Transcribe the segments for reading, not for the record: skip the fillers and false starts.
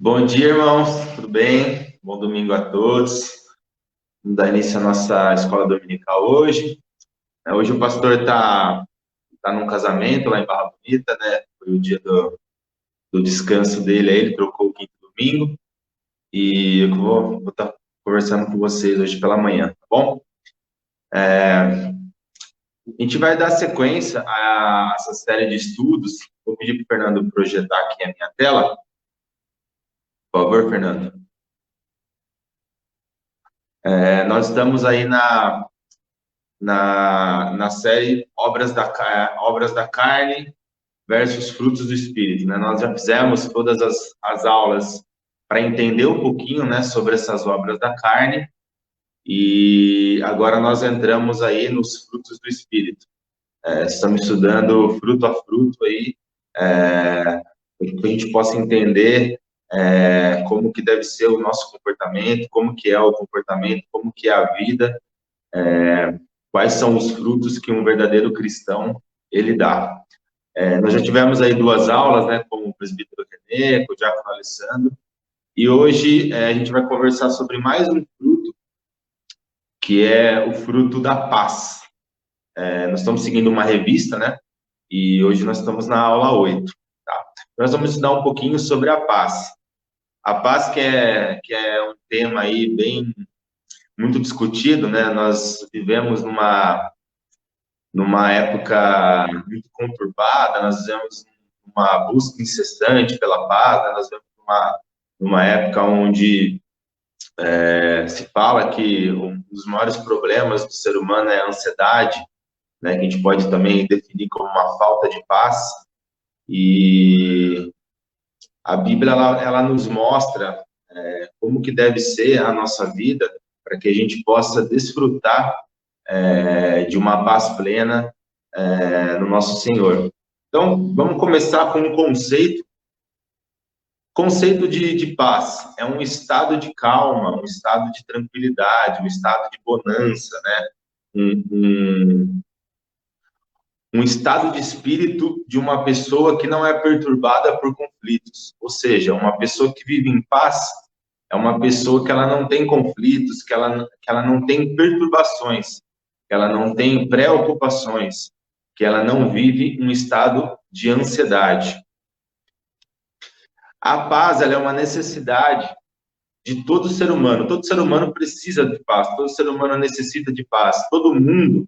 Bom dia, irmãos. Tudo bem? Bom domingo a todos. Vamos dar início à nossa escola dominical hoje. Hoje o pastor tá num casamento lá em Barra Bonita, né? Foi o dia do descanso dele aí, ele trocou o quinto domingo. E eu vou estar conversando com vocês hoje pela manhã, tá bom? A gente vai dar sequência a essa série de estudos. Vou pedir para o Fernando projetar aqui a minha tela. Por favor, Fernando. Nós estamos aí na série Obras da Carne versus Frutos do Espírito, né? Nós já fizemos todas as aulas para entender um pouquinho, né, sobre essas obras da carne, e agora nós entramos aí nos frutos do Espírito. Estamos estudando fruto a fruto aí, para que a gente possa entender como que deve ser o nosso comportamento, como que é o comportamento, como que é a vida, quais são os frutos que um verdadeiro cristão ele dá. Nós já tivemos aí duas aulas, né, com o presbítero René, com o diácono Alessandro, e hoje a gente vai conversar sobre mais um fruto, que é o fruto da paz. Nós estamos seguindo uma revista, né, e hoje nós estamos na aula 8, tá? Nós vamos estudar um pouquinho sobre a paz. A paz que é um tema aí bem, muito discutido, né, nós vivemos numa época muito conturbada, nós vivemos uma busca incessante pela paz, né? Nós vivemos numa época onde se fala que um dos maiores problemas do ser humano é a ansiedade, né? Que a gente pode também definir como uma falta de paz, e a Bíblia ela nos mostra como que deve ser a nossa vida para que a gente possa desfrutar de uma paz plena no nosso Senhor. Então, vamos começar com um conceito. Conceito de paz é um estado de calma, um estado de tranquilidade, um estado de bonança, né? Um estado de espírito de uma pessoa que não é perturbada por conflitos. Ou seja, uma pessoa que vive em paz é uma pessoa que ela não tem conflitos, que ela não tem perturbações, que ela não tem preocupações, que ela não vive um estado de ansiedade. A paz, ela é uma necessidade de todo ser humano. Todo ser humano precisa de paz, todo ser humano necessita de paz. Todo mundo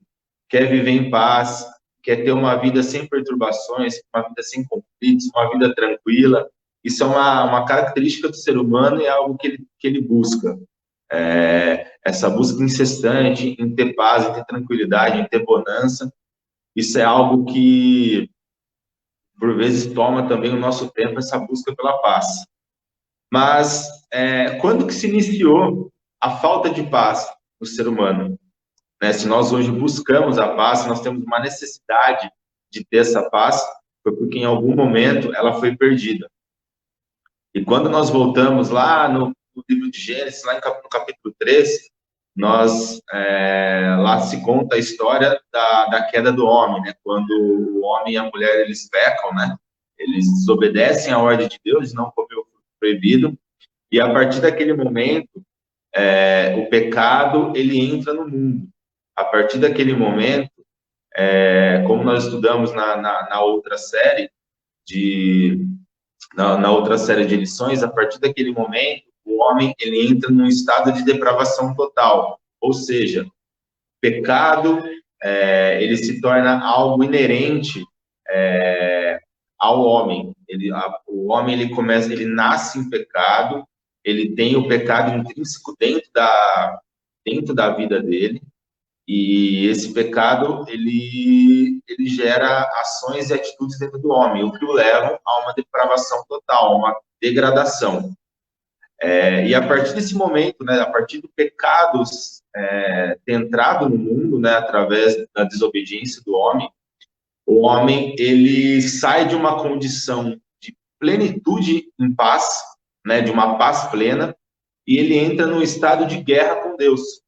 quer viver em paz, quer ter uma vida sem perturbações, uma vida sem conflitos, uma vida tranquila. Isso é uma característica do ser humano e é algo que ele busca. Essa busca incessante em ter paz, em ter tranquilidade, em ter bonança, isso é algo que, por vezes, toma também o nosso tempo, essa busca pela paz. Mas quando que se iniciou a falta de paz no ser humano? Né? Se nós hoje buscamos a paz, se nós temos uma necessidade de ter essa paz, foi porque em algum momento ela foi perdida. E quando nós voltamos lá no livro de Gênesis, lá no capítulo 3, lá se conta a história da queda do homem, né? Quando o homem e a mulher, eles pecam, né? Eles desobedecem a ordem de Deus, não comer o fruto proibido, e a partir daquele momento, o pecado, ele entra no mundo. A partir daquele momento, como nós estudamos na outra série na outra série de lições, a partir daquele momento, o homem, ele entra num estado de depravação total. Ou seja, o pecado, ele se torna algo inerente ao homem. O homem, ele nasce em pecado, ele tem o pecado intrínseco dentro da vida dele, e esse pecado, ele gera ações e atitudes dentro do homem, o que o leva a uma depravação total, a uma degradação. E a partir desse momento, né, a partir do pecado ter entrado no mundo, né, através da desobediência do homem, o homem, ele sai de uma condição de plenitude em paz, né, de uma paz plena, e ele entra num estado de guerra com Deus.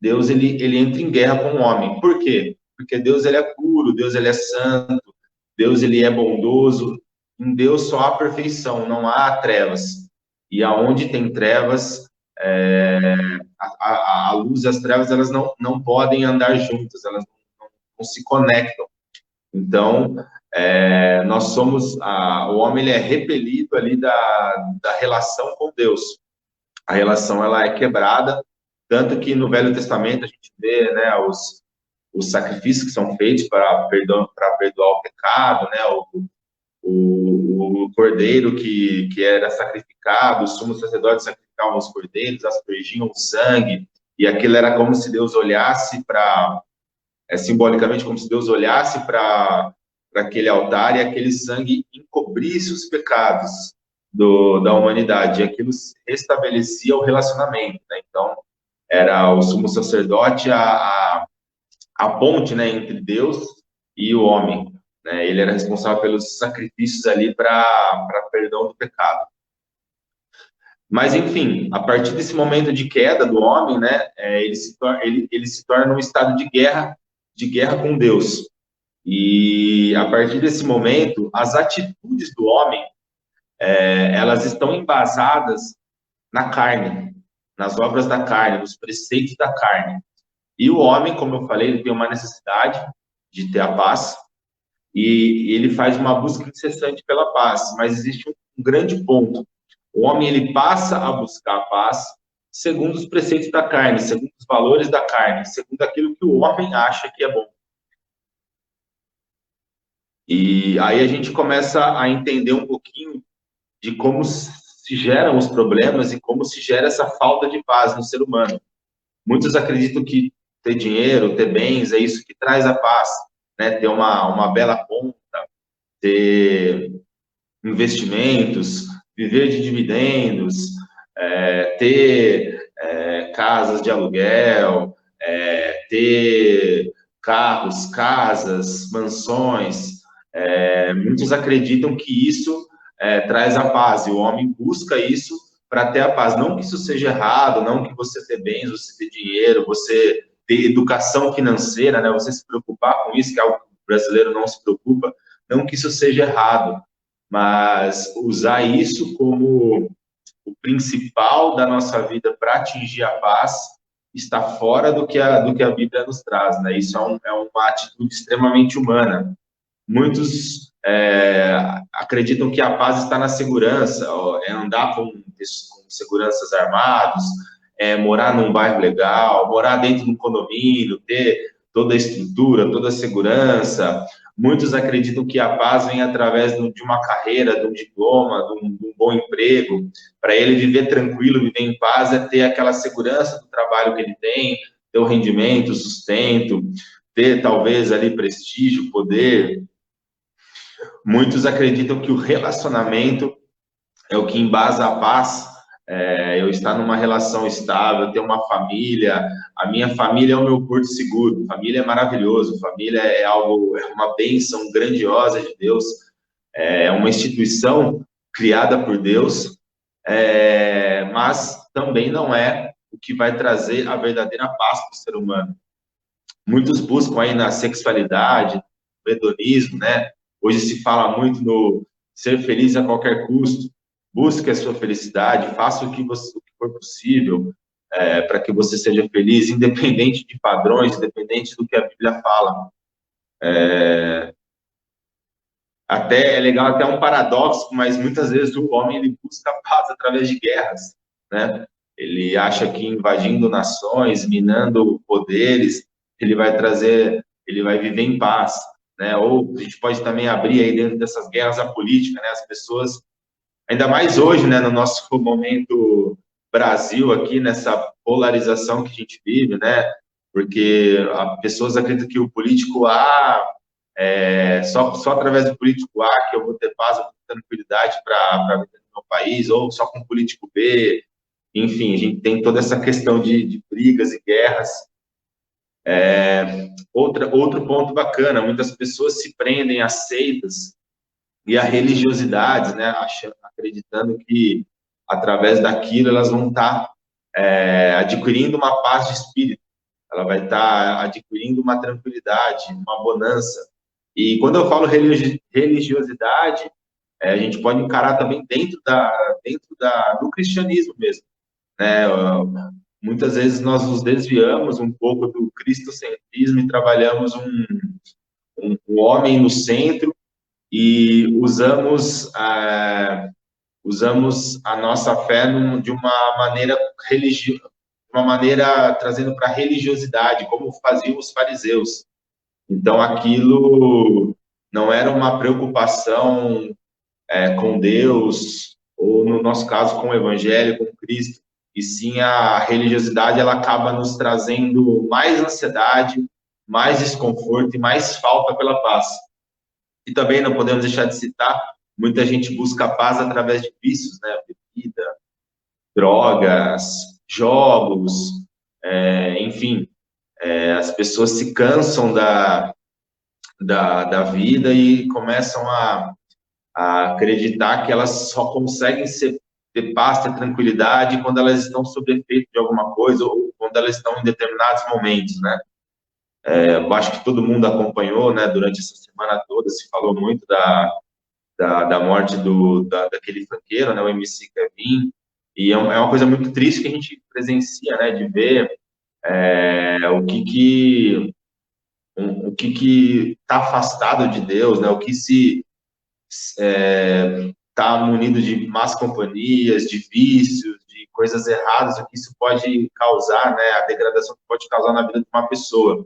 Deus, ele entra em guerra com o homem. Por quê? Porque Deus, ele é puro, Deus, ele é santo, Deus, ele é bondoso. Em Deus só há perfeição, não há trevas. e aonde tem trevas, a luz e as trevas, elas não podem andar juntas, elas não se conectam. Então, nós somos, o homem ele é repelido ali da relação com Deus. A relação ela é quebrada, tanto que no Velho Testamento a gente vê, né, os sacrifícios que são feitos para perdoar o pecado, né, o cordeiro que era sacrificado, os sumos sacerdotes sacrificavam os cordeiros, aspergiam o sangue, e aquilo era como se Deus olhasse para, simbolicamente, como se Deus olhasse para aquele altar e aquele sangue encobrisse os pecados da humanidade, e aquilo restabelecia o relacionamento, né? Então, era o sumo sacerdote a ponte, né, entre Deus e o homem, né? Ele era responsável pelos sacrifícios ali para perdão do pecado. Mas, enfim, a partir desse momento de queda do homem, né, ele se torna um estado de guerra com Deus. E a partir desse momento, as atitudes do homem, elas estão embasadas na carne, nas obras da carne, nos preceitos da carne. E o homem, como eu falei, ele tem uma necessidade de ter a paz, e ele faz uma busca incessante pela paz, mas existe um grande ponto. O homem, ele passa a buscar a paz segundo os preceitos da carne, segundo os valores da carne, segundo aquilo que o homem acha que é bom. E aí a gente começa a entender um pouquinho de como se geram os problemas e como se gera essa falta de paz no ser humano. Muitos acreditam que ter dinheiro, ter bens, é isso que traz a paz, né? Ter uma bela conta, ter investimentos, viver de dividendos, ter casas de aluguel, ter carros, casas, mansões. Muitos acreditam que isso traz a paz, e o homem busca isso para ter a paz. Não que isso seja errado, não que você ter bens, você ter dinheiro, você ter educação financeira, né? Você se preocupar com isso, que é algo que o brasileiro não se preocupa, não que isso seja errado, mas usar isso como o principal da nossa vida para atingir a paz está fora do que a Bíblia nos traz, né? Isso é uma atitude extremamente humana. Muitos acreditam que a paz está na segurança, andar com seguranças armados, morar num bairro legal, morar dentro de um condomínio, ter toda a estrutura, toda a segurança. Muitos acreditam que a paz vem através de uma carreira, de um diploma, de um bom emprego. Para ele viver tranquilo, viver em paz, é ter aquela segurança do trabalho que ele tem, ter o rendimento, o sustento, ter talvez ali prestígio, poder. Muitos acreditam que o relacionamento é o que embasa a paz. Eu estar numa relação estável, ter uma família. A minha família é o meu porto seguro. Família é maravilhoso. Família é uma bênção grandiosa de Deus. É uma instituição criada por Deus, mas também não é o que vai trazer a verdadeira paz para o ser humano. Muitos buscam aí na sexualidade, no hedonismo, né? Hoje se fala muito no ser feliz a qualquer custo. Busque a sua felicidade, faça o que for possível para que você seja feliz, independente de padrões, independente do que a Bíblia fala. Até é legal, até um paradoxo, mas muitas vezes o homem ele busca a paz através de guerras, né? Ele acha que invadindo nações, minando poderes, ele vai viver em paz, né? Ou a gente pode também abrir aí dentro dessas guerras a política, né? As pessoas, ainda mais hoje, né, no nosso momento Brasil aqui, nessa polarização que a gente vive, né? Porque as pessoas acreditam que o político só através do político A que eu vou ter paz, eu vou ter tranquilidade para viver no meu país, ou só com o político B. Enfim, a gente tem toda essa questão de brigas e guerras. Outro ponto bacana, muitas pessoas se prendem a seitas e a religiosidades, né, acreditando que através daquilo elas vão estar adquirindo uma paz de espírito, ela vai estar adquirindo uma tranquilidade, uma bonança. E quando eu falo religiosidade, a gente pode encarar também do cristianismo mesmo, né? Muitas vezes nós nos desviamos um pouco do cristocentrismo e trabalhamos um homem no centro e usamos a nossa fé de uma maneira religiosa, uma maneira trazendo para a religiosidade, como faziam os fariseus. Então, aquilo não era uma preocupação com Deus, ou no nosso caso, com o Evangelho, com Cristo, e sim a religiosidade, ela acaba nos trazendo mais ansiedade, mais desconforto e mais falta pela paz. E também não podemos deixar de citar, muita gente busca paz através de vícios, né? Bebida, drogas, jogos, enfim, as pessoas se cansam da vida e começam a acreditar que elas só conseguem ter paz, ter tranquilidade quando elas estão sob efeito de alguma coisa ou quando elas estão em determinados momentos, né? Eu acho que todo mundo acompanhou, né? Durante essa semana toda se falou muito da morte daquele funkeiro, né? O MC Kevin, e é uma coisa muito triste que a gente presencia, né? De ver o que está afastado de Deus, né? O que se está munido de más companhias, de vícios, de coisas erradas, o que isso pode causar, né? A degradação que pode causar na vida de uma pessoa.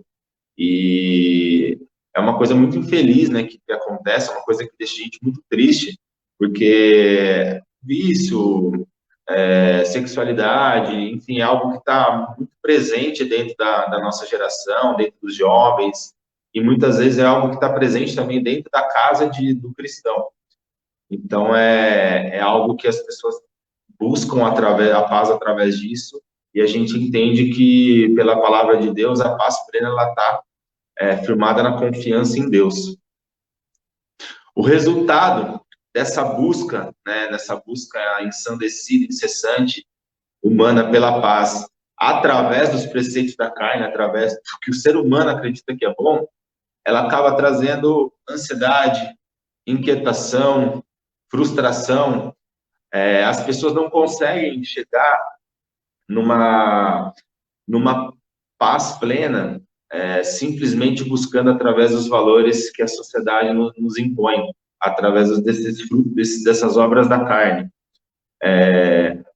E é uma coisa muito infeliz, né? Que acontece, é uma coisa que deixa a gente muito triste, porque vício, sexualidade, enfim, é algo que está muito presente dentro da nossa geração, dentro dos jovens, e muitas vezes é algo que está presente também dentro da casa do cristão. Então, é algo que as pessoas buscam a paz através disso, e a gente entende que, pela palavra de Deus, a paz plena, ela está firmada na confiança em Deus. O resultado dessa busca, né, nessa busca ensandecida, incessante, humana pela paz, através dos preceitos da carne, através do que o ser humano acredita que é bom, ela acaba trazendo ansiedade, inquietação, frustração. As pessoas não conseguem chegar numa paz plena, simplesmente buscando através dos valores que a sociedade nos impõe, através desses frutos, dessas obras da carne.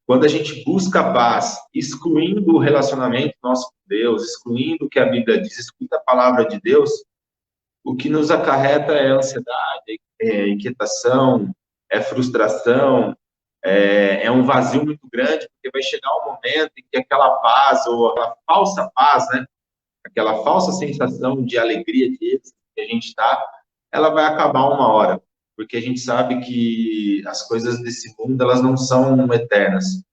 Quando a gente busca a paz, excluindo o relacionamento nosso com Deus, excluindo o que a Bíblia diz, excluindo a palavra de Deus, o que nos acarreta é ansiedade, inquietação, frustração, um vazio muito grande, porque vai chegar um momento em que aquela paz, ou aquela falsa paz, né, aquela falsa sensação de alegria, de êxito que a gente está, ela vai acabar uma hora, porque a gente sabe que as coisas desse mundo, elas não são eternas.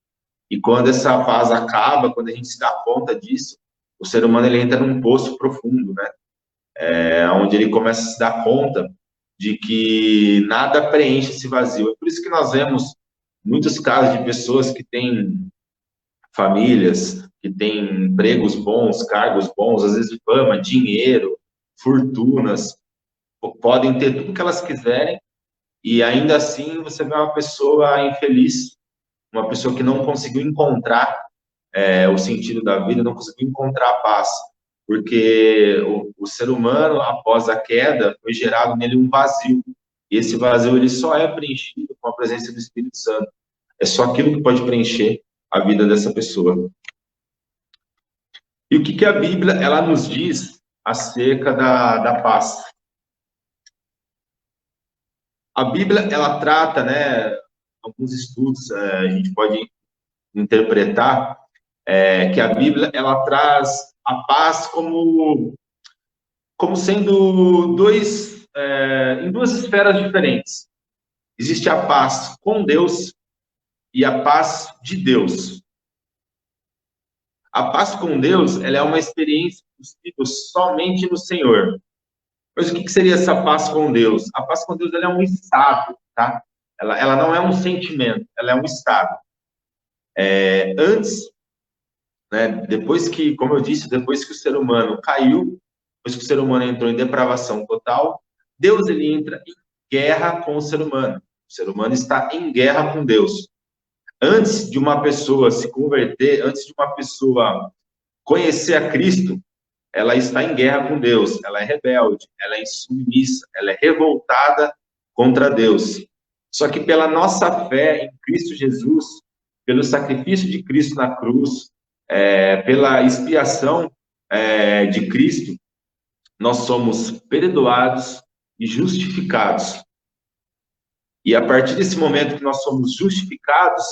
E quando essa paz acaba, quando a gente se dá conta disso, o ser humano, ele entra num poço profundo, né? Onde ele começa a se dar conta de que nada preenche esse vazio. É por isso que nós vemos muitos casos de pessoas que têm famílias, que têm empregos bons, cargos bons, às vezes fama, dinheiro, fortunas, podem ter tudo que elas quiserem, e ainda assim você vê uma pessoa infeliz, uma pessoa que não conseguiu encontrar o sentido da vida, não conseguiu encontrar a paz, porque o ser humano, após a queda, foi gerado nele um vazio, e esse vazio ele só é preenchido com a presença do Espírito Santo. É só aquilo que pode preencher a vida dessa pessoa. E o que a Bíblia ela nos diz acerca da paz? A Bíblia ela trata, né, alguns estudos a gente pode interpretar que a Bíblia ela traz a paz como sendo em duas esferas diferentes. Existe a paz com Deus e a paz de Deus. A paz com Deus, ela é uma experiência possível somente no Senhor. Mas o que seria essa paz com Deus? A paz com Deus, ela é um estado, tá? Ela não é um sentimento, ela é um estado. Antes, né, depois que, como eu disse, depois que o ser humano caiu, depois que o ser humano entrou em depravação total, Deus ele entra em guerra com o ser humano. O ser humano está em guerra com Deus. Antes de uma pessoa se converter, antes de uma pessoa conhecer a Cristo, ela está em guerra com Deus, ela é rebelde, ela é insubmissa, ela é revoltada contra Deus. Só que pela nossa fé em Cristo Jesus, pelo sacrifício de Cristo na cruz, pela expiação de Cristo, nós somos perdoados e justificados. E a partir desse momento que nós somos justificados,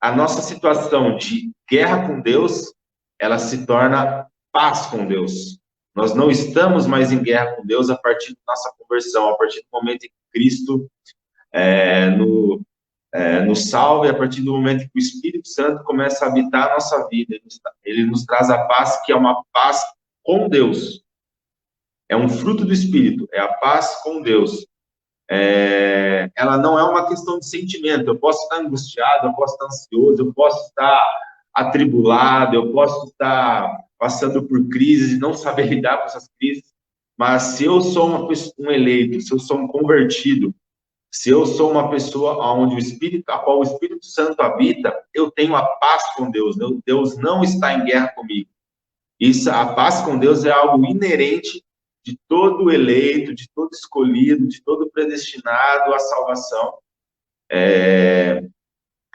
a nossa situação de guerra com Deus, ela se torna paz com Deus. Nós não estamos mais em guerra com Deus a partir da nossa conversão, a partir do momento em que Cristo nos salva, e a partir do momento em que o Espírito Santo começa a habitar a nossa vida. Ele nos traz a paz, que é uma paz com Deus. É um fruto do Espírito, é a paz com Deus. Ela não é uma questão de sentimento. Eu posso estar angustiado, eu posso estar ansioso, eu posso estar atribulado, eu posso estar passando por crises e não saber lidar com essas crises, mas se eu sou um eleito, se eu sou um convertido, se eu sou uma pessoa a qual o Espírito Santo habita, eu tenho a paz com Deus. Deus não está em guerra comigo. A paz com Deus é algo inerente de todo eleito, de todo escolhido, de todo predestinado à salvação,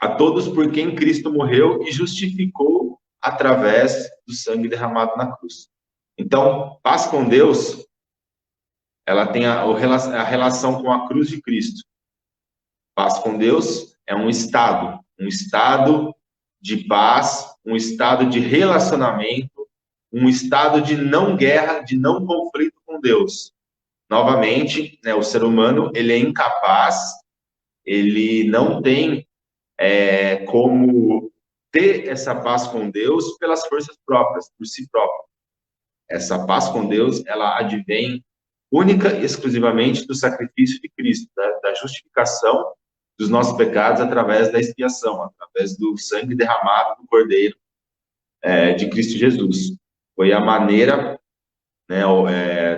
a todos por quem Cristo morreu e justificou através do sangue derramado na cruz. Então, paz com Deus, ela tem a relação com a cruz de Cristo. Paz com Deus é um estado de paz, um estado de relacionamento, um estado de não guerra, de não conflito com Deus. Novamente, o ser humano, ele é incapaz, ele não tem como ter essa paz com Deus pelas forças próprias, por si próprio. Essa paz com Deus, ela advém única e exclusivamente do sacrifício de Cristo, da justificação dos nossos pecados através da expiação, através do sangue derramado do Cordeiro de Cristo Jesus. Foi a maneira,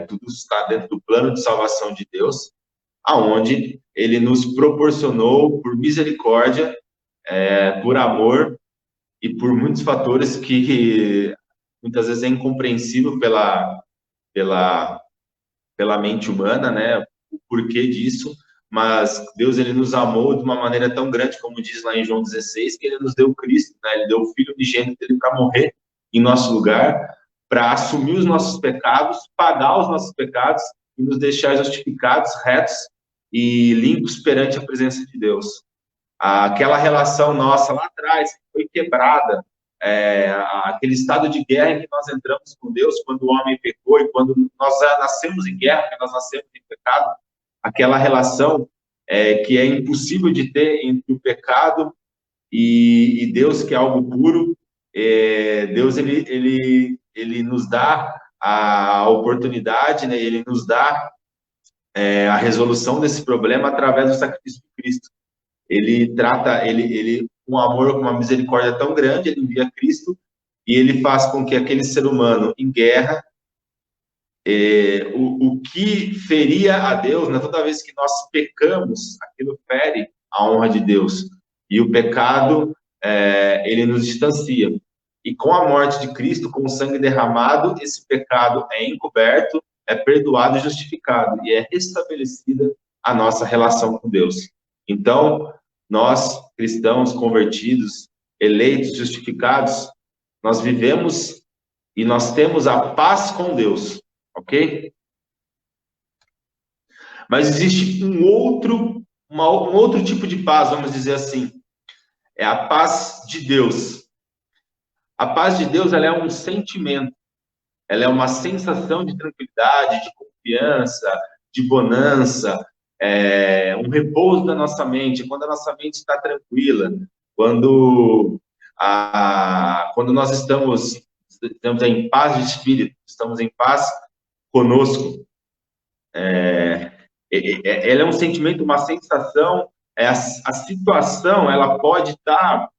tudo está dentro do plano de salvação de Deus, aonde ele nos proporcionou, por misericórdia, por amor e por muitos fatores que muitas vezes é incompreensível pela mente humana, o porquê disso, mas Deus, ele nos amou de uma maneira tão grande, como diz lá em João 16, que ele nos deu Cristo, ele deu o Filho unigênito dele para morrer em nosso lugar, para assumir os nossos pecados, pagar os nossos pecados e nos deixar justificados, retos e limpos perante a presença de Deus. Aquela relação nossa lá atrás, que foi quebrada, aquele estado de guerra em que nós entramos com Deus quando o homem pecou e quando nós nascemos em guerra, porque nós nascemos em pecado, aquela relação que é impossível de ter entre o pecado e Deus, que é algo puro. Deus, ele nos dá a oportunidade, ele nos dá a resolução desse problema através do sacrifício de Cristo. Ele trata, ele com amor, com uma misericórdia tão grande, ele envia Cristo e ele faz com que aquele ser humano em guerra, o que feria a Deus, toda vez que nós pecamos, aquilo fere a honra de Deus. E o pecado, ele nos distancia. E com a morte de Cristo, com o sangue derramado, esse pecado é encoberto, é perdoado e justificado. E é restabelecida a nossa relação com Deus. Então, nós, cristãos convertidos, eleitos, justificados, nós vivemos e nós temos a paz com Deus, ok? Mas existe um outro tipo de paz, vamos dizer assim, é a paz de Deus. A paz de Deus, ela é um sentimento, ela é uma sensação de tranquilidade, de confiança, de bonança, um repouso da nossa mente, quando a nossa mente está tranquila, quando nós estamos em paz de espírito, estamos em paz conosco. Ela é um sentimento, uma sensação, a situação, ela pode estar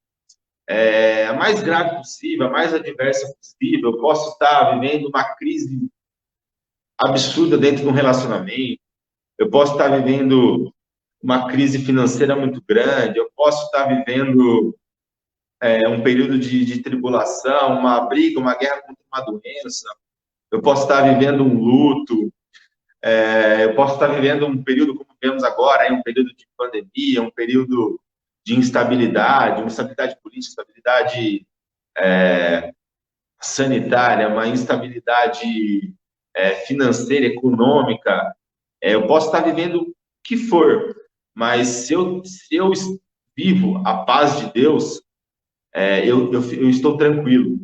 a mais grave possível, a mais adversa possível. Eu posso estar vivendo uma crise absurda dentro de um relacionamento, eu posso estar vivendo uma crise financeira muito grande, eu posso estar vivendo um período de tribulação, uma briga, uma guerra contra uma doença, eu posso estar vivendo um luto, eu posso estar vivendo um período como vemos agora, um período de pandemia, um período de instabilidade, uma instabilidade política, instabilidade sanitária, uma instabilidade financeira, econômica. Eu posso estar vivendo o que for, mas se eu vivo a paz de Deus, eu estou tranquilo.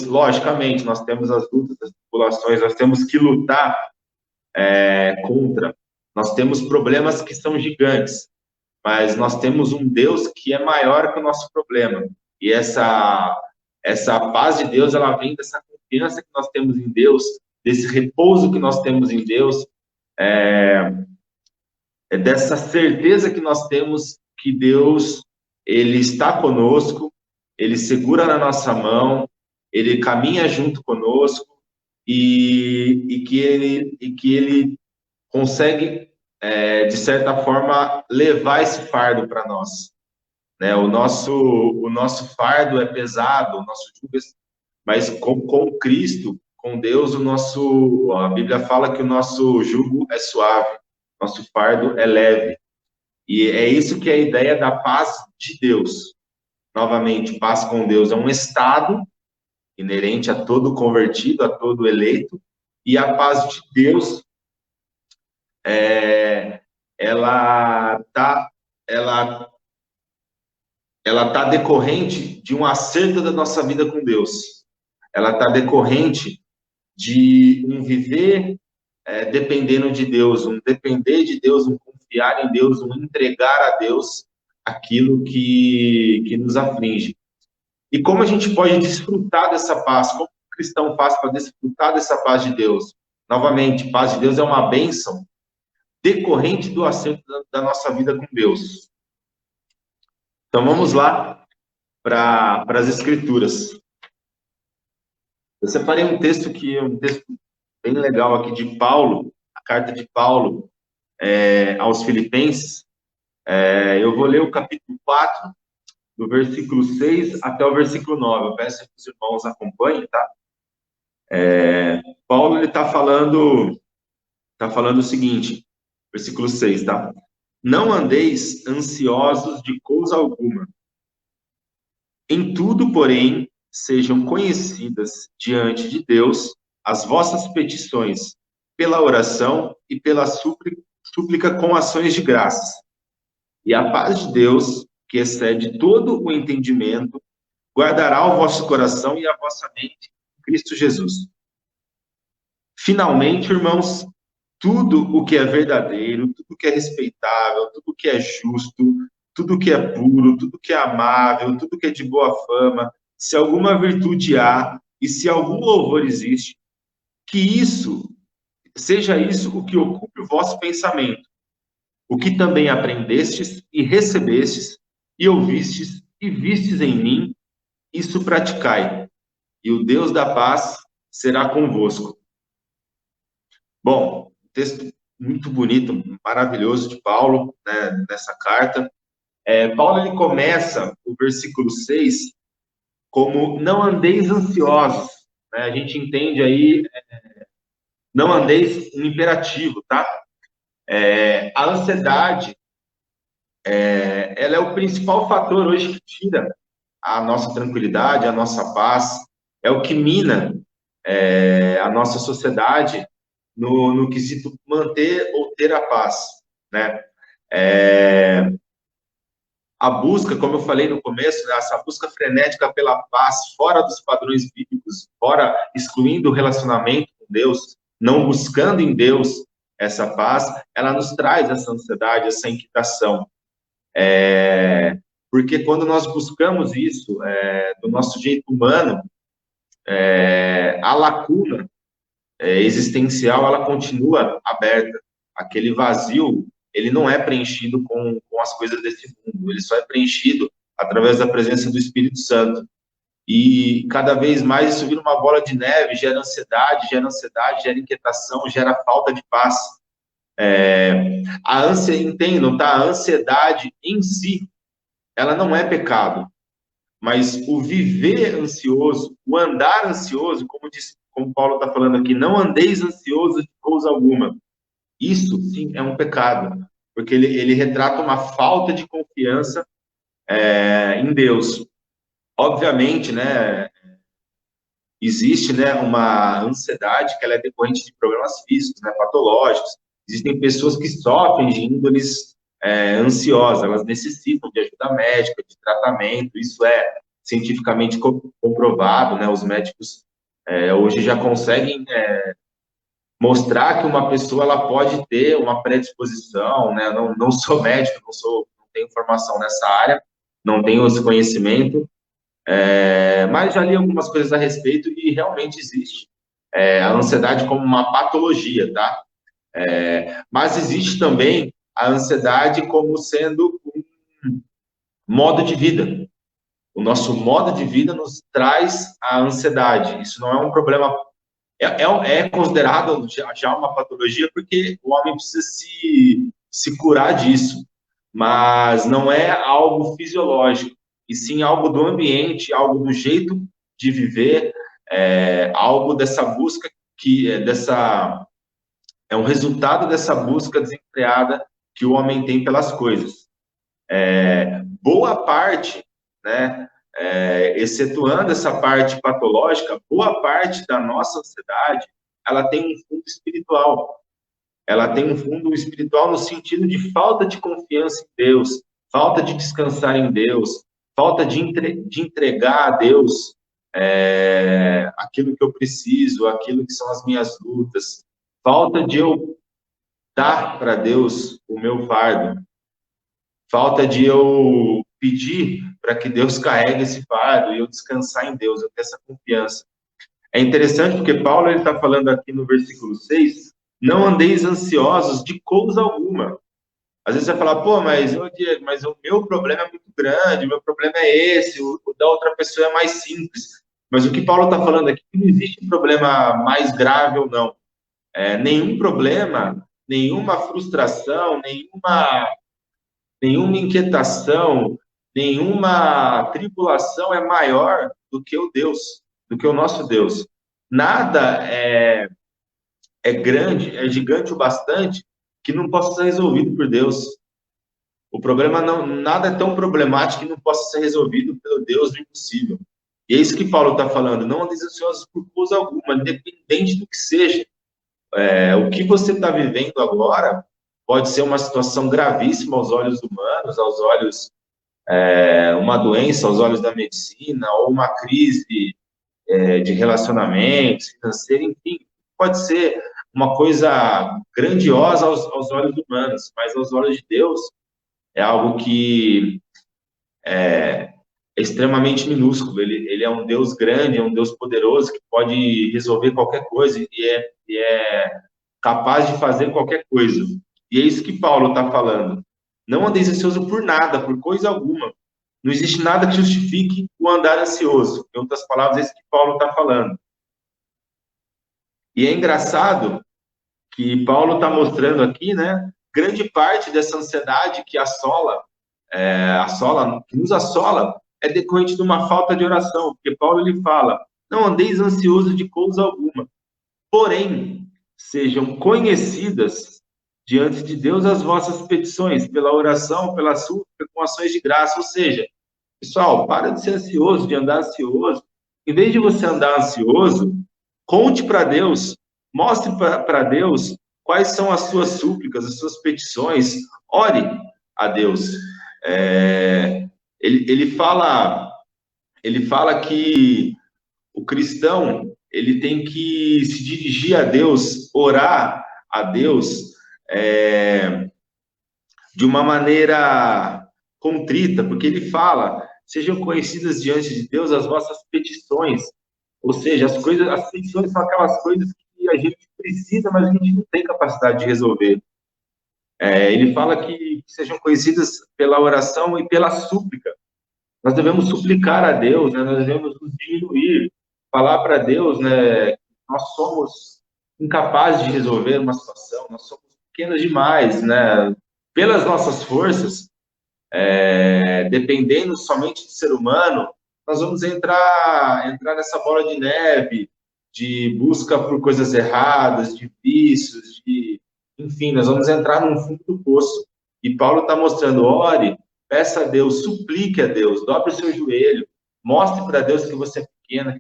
Logicamente, nós temos as lutas, as tribulações, nós temos que lutar contra. Nós temos problemas que são gigantes, mas nós temos um Deus que é maior que o nosso problema. E essa paz de Deus, ela vem dessa confiança que nós temos em Deus, desse repouso que nós temos em Deus, dessa certeza que nós temos que Deus, ele está conosco, ele segura na nossa mão, ele caminha junto conosco e que ele consegue, de certa forma, levar esse fardo para nós. Né? O nosso fardo é pesado, o nosso jugo, mas com Cristo, com Deus, a Bíblia fala que o nosso jugo é suave, nosso fardo é leve. E é isso que é a ideia da paz de Deus. Novamente, paz com Deus é um estado inerente a todo convertido, a todo eleito, e a paz de Deus, ela tá decorrente de um acerto da nossa vida com Deus. Ela está decorrente de um viver dependendo de Deus, um depender de Deus, um confiar em Deus, um entregar a Deus aquilo que nos aflige. E como a gente pode desfrutar dessa paz? Como o cristão faz para desfrutar dessa paz de Deus? Novamente, paz de Deus é uma bênção decorrente do acerto da nossa vida com Deus. Então vamos lá para as Escrituras. Eu separei um texto bem legal aqui de Paulo, a carta de Paulo aos Filipenses. Eu vou ler o capítulo 4, do versículo 6 até o versículo 9. Eu peço que os irmãos acompanhem, tá? Paulo, ele está falando o seguinte, versículo 6, tá? Não andeis ansiosos de coisa alguma. Em tudo, porém, sejam conhecidas diante de Deus as vossas petições pela oração e pela súplica com ações de graças. E a paz de Deus, que excede todo o entendimento, guardará o vosso coração e a vossa mente em Cristo Jesus. Finalmente, irmãos, tudo o que é verdadeiro, tudo o que é respeitável, tudo o que é justo, tudo o que é puro, tudo o que é amável, tudo o que é de boa fama, se alguma virtude há e se algum louvor existe, que seja isso o que ocupe o vosso pensamento, o que também aprendestes e recebestes e ouvistes e vistes em mim, isso praticai, e o Deus da paz será convosco. Bom, texto muito bonito, maravilhoso de Paulo, né, nessa carta. Paulo, ele começa o versículo 6 como não andeis ansiosos, né? A gente entende aí, não andeis em imperativo, tá? A ansiedade, ela é o principal fator hoje que tira a nossa tranquilidade, a nossa paz, é o que mina a nossa sociedade no quesito manter ou ter a paz, né? A busca, como eu falei no começo, né, essa busca frenética pela paz, fora dos padrões bíblicos, fora excluindo o relacionamento com Deus, não buscando em Deus essa paz, ela nos traz essa ansiedade, essa inquietação. Porque quando nós buscamos isso do nosso jeito humano, a lacuna existencial, ela continua aberta. Aquele vazio, ele não é preenchido com as coisas desse mundo, ele só é preenchido através da presença do Espírito Santo. E cada vez mais isso vira uma bola de neve, gera ansiedade, gera inquietação, gera falta de paz. Entendam, tá? A ansiedade em si, ela não é pecado, mas o viver ansioso, o andar ansioso, como Paulo está falando aqui, não andeis ansioso de coisa alguma. Isso sim é um pecado, porque ele retrata uma falta de confiança em Deus. Obviamente, né, existe, né, uma ansiedade que ela é decorrente de problemas físicos, né, patológicos. Existem pessoas que sofrem de índoles ansiosas, elas necessitam de ajuda médica, de tratamento, isso é cientificamente comprovado, né, os médicos hoje já conseguem mostrar que uma pessoa ela pode ter uma predisposição, né, não sou médico, não tenho formação nessa área, não tenho esse conhecimento, mas já li algumas coisas a respeito e realmente existe a ansiedade como uma patologia, tá? Mas existe também a ansiedade como sendo um modo de vida. O nosso modo de vida nos traz a ansiedade. Isso não é um problema. É considerado já uma patologia porque o homem precisa se curar disso. Mas não é algo fisiológico, e sim algo do ambiente, algo do jeito de viver, algo dessa busca é um resultado dessa busca desenfreada que o homem tem pelas coisas. Boa parte, né, excetuando essa parte patológica, boa parte da nossa ansiedade, ela tem um fundo espiritual. Ela tem um fundo espiritual no sentido de falta de confiança em Deus, falta de descansar em Deus, falta de entregar a Deus aquilo que eu preciso, aquilo que são as minhas lutas, falta de eu dar para Deus o meu fardo, falta de eu pedir para que Deus carregue esse fardo e eu descansar em Deus, eu ter essa confiança. É interessante porque Paulo está falando aqui no versículo 6, não andeis ansiosos de coisa alguma. Às vezes você vai falar, pô, mas o meu problema é muito grande, o meu problema é esse, o da outra pessoa é mais simples. Mas o que Paulo está falando aqui, não existe problema mais grave ou não. Nenhum problema, nenhuma frustração, nenhuma inquietação, nenhuma tribulação é maior do que o Deus, do que o nosso Deus. Nada é grande, é gigante o bastante que não possa ser resolvido por Deus. O problema nada é tão problemático que não possa ser resolvido pelo Deus do impossível. E é isso que Paulo está falando. Não andeis ansiosos por coisa alguma, independente do que seja. O que você está vivendo agora pode ser uma situação gravíssima aos olhos humanos, aos olhos uma doença, aos olhos da medicina, ou uma crise de relacionamentos, financeira, enfim, pode ser uma coisa grandiosa aos olhos humanos, mas aos olhos de Deus é algo que é extremamente minúsculo. Ele é um Deus grande, é um Deus poderoso que pode resolver qualquer coisa e é capaz de fazer qualquer coisa. E é isso que Paulo está falando. Não andeis ansioso por nada, por coisa alguma. Não existe nada que justifique o andar ansioso. Em outras palavras, é isso que Paulo está falando. E é engraçado que Paulo está mostrando aqui, né? Grande parte dessa ansiedade que que nos assola, é decorrente de uma falta de oração, porque Paulo ele fala: não andeis ansioso de coisa alguma, porém sejam conhecidas diante de Deus as vossas petições, pela oração, pela súplica, com ações de graça. Ou seja, pessoal, para de ser ansioso, de andar ansioso. Em vez de você andar ansioso, conte para Deus, mostre para Deus quais são as suas súplicas, as suas petições, ore a Deus. Ele fala que o cristão ele tem que se dirigir a Deus, orar a Deus de uma maneira contrita, porque ele fala: sejam conhecidas diante de Deus as vossas petições. Ou seja, as petições são aquelas coisas que a gente precisa, mas a gente não tem capacidade de resolver. Ele fala que sejam conhecidas pela oração e pela súplica. Nós devemos suplicar a Deus, né? Nós devemos nos diminuir, falar para Deus, né? Nós somos incapazes de resolver uma situação, nós somos pequenas demais, né? Pelas nossas forças, dependendo somente do ser humano, nós vamos entrar nessa bola de neve, de busca por coisas erradas, de vícios, enfim, nós vamos entrar num fundo do poço. E Paulo está mostrando, ore, peça a Deus, suplique a Deus, dobre o seu joelho, mostre para Deus que você é pequena,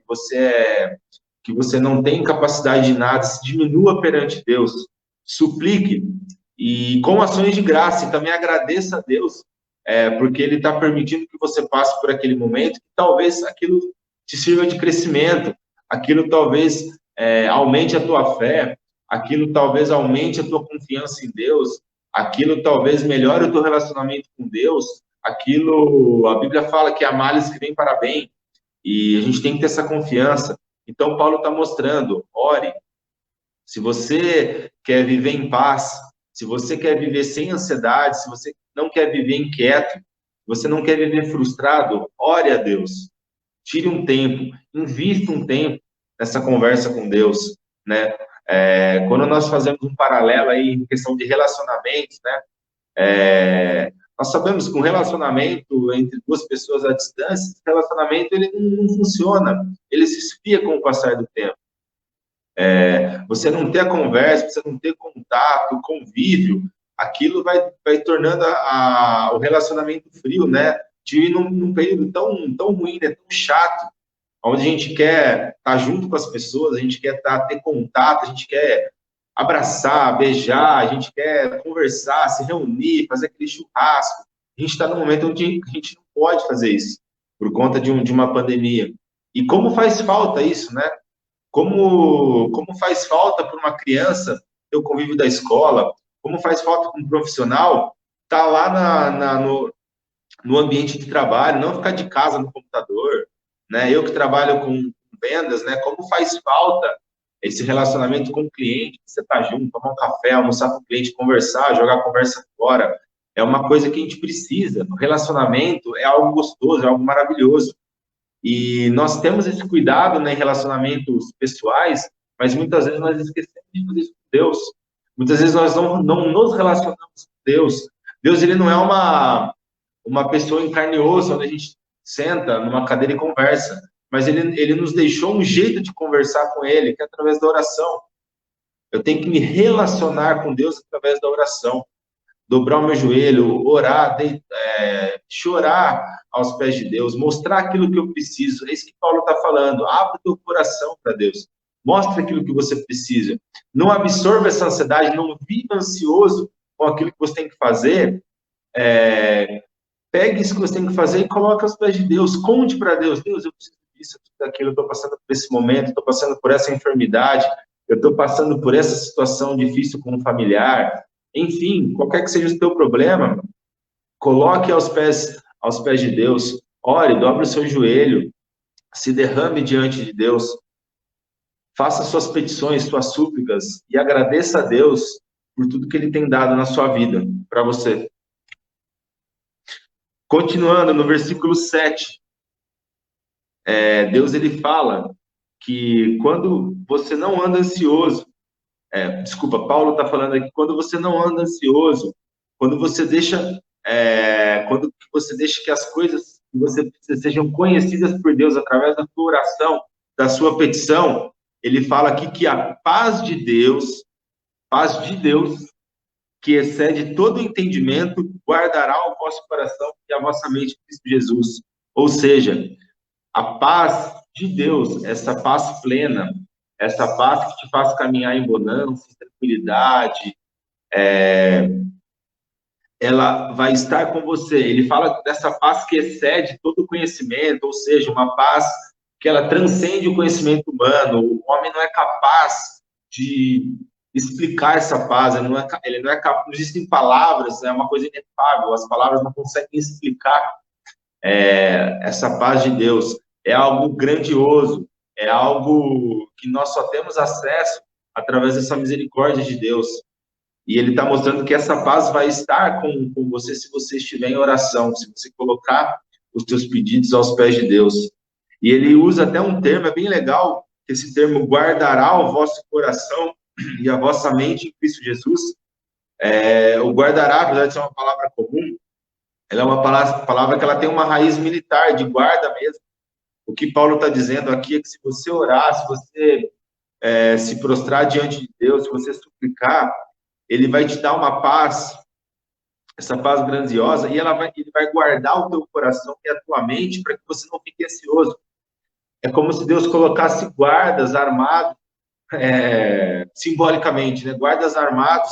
que você não tem capacidade de nada, se diminua perante Deus, suplique, e com ações de graça, e também agradeça a Deus, porque Ele está permitindo que você passe por aquele momento, que talvez aquilo te sirva de crescimento, aquilo talvez aumente a tua fé, aquilo talvez aumente a tua confiança em Deus, aquilo talvez melhore o teu relacionamento com Deus, aquilo, a Bíblia fala que há males que vêm para bem, e a gente tem que ter essa confiança. Então, Paulo está mostrando, ore, se você quer viver em paz, se você quer viver sem ansiedade, se você não quer viver inquieto, se você não quer viver frustrado, ore a Deus. Tire um tempo, invista um tempo nessa conversa com Deus, né? Quando nós fazemos um paralelo aí em questão de relacionamentos, né? Nós sabemos que um relacionamento entre duas pessoas à distância, esse relacionamento ele não funciona, ele se esfria com o passar do tempo. Você não ter a conversa, você não ter contato, o convívio, aquilo vai tornando o relacionamento frio, né? De num período tão ruim, né? Tão chato, onde a gente quer estar junto com as pessoas, a gente quer ter contato, a gente quer abraçar, beijar, a gente quer conversar, se reunir, fazer aquele churrasco. A gente está num momento onde a gente não pode fazer isso, por conta de uma pandemia. E como faz falta isso, né? Como faz falta para uma criança ter o convívio da escola, como faz falta para um profissional estar lá no ambiente de trabalho, não ficar de casa no computador, né? Eu que trabalho com vendas, né? Como faz falta esse relacionamento com o cliente, você tá junto, tomar um café, almoçar com o cliente, conversar, jogar a conversa fora, é uma coisa que a gente precisa. O relacionamento é algo gostoso, é algo maravilhoso. E nós temos esse cuidado, né, em relacionamentos pessoais, mas muitas vezes nós esquecemos de fazer isso com Deus. Muitas vezes nós não nos relacionamos com Deus. Deus, ele não é uma pessoa em carne e osso, onde a gente senta numa cadeira e conversa, mas ele nos deixou um jeito de conversar com ele, que é através da oração. Eu tenho que me relacionar com Deus através da oração. Dobrar o meu joelho, orar, chorar aos pés de Deus, mostrar aquilo que eu preciso. É isso que Paulo está falando. Abra o teu coração para Deus. Mostre aquilo que você precisa. Não absorva essa ansiedade, não viva ansioso com aquilo que você tem que fazer. Pegue isso que você tem que fazer e coloque aos pés de Deus. Conte para Deus. Deus, eu preciso disso, daquilo. Eu estou passando por esse momento, estou passando por essa enfermidade, eu estou passando por essa situação difícil com um familiar. Enfim, qualquer que seja o teu problema, coloque aos pés de Deus, ore, dobre o seu joelho, se derrame diante de Deus, faça suas petições, suas súplicas e agradeça a Deus por tudo que Ele tem dado na sua vida, para você. Continuando no versículo 7, Deus ele fala que quando você não anda ansioso, Paulo está falando aqui, quando você não anda ansioso, quando você deixa que as coisas que você precisa sejam conhecidas por Deus através da sua oração, da sua petição, ele fala aqui que a paz de Deus, que excede todo entendimento, guardará o vosso coração e a vossa mente em Cristo Jesus. Ou seja, a paz de Deus, essa paz plena, essa paz que te faz caminhar em bonança, em tranquilidade, ela vai estar com você. Ele fala dessa paz que excede todo o conhecimento, ou seja, uma paz que ela transcende o conhecimento humano. O homem não é capaz de explicar essa paz, ele não é capaz, não existem palavras, é uma coisa inefável, as palavras não conseguem explicar essa paz de Deus. É algo grandioso, é algo que nós só temos acesso através dessa misericórdia de Deus. E ele está mostrando que essa paz vai estar com você se você estiver em oração, se você colocar os seus pedidos aos pés de Deus. E ele usa até um termo, é bem legal, esse termo guardará o vosso coração e a vossa mente em Cristo Jesus. O guardará, apesar de ser uma palavra comum, ela é uma palavra que ela tem uma raiz militar, de guarda mesmo. O que Paulo está dizendo aqui é que se você orar, se você se prostrar diante de Deus, se você suplicar, ele vai te dar uma paz, essa paz grandiosa, e ele vai guardar o teu coração e a tua mente para que você não fique ansioso. É como se Deus colocasse guardas armados, simbolicamente, né? Guardas armados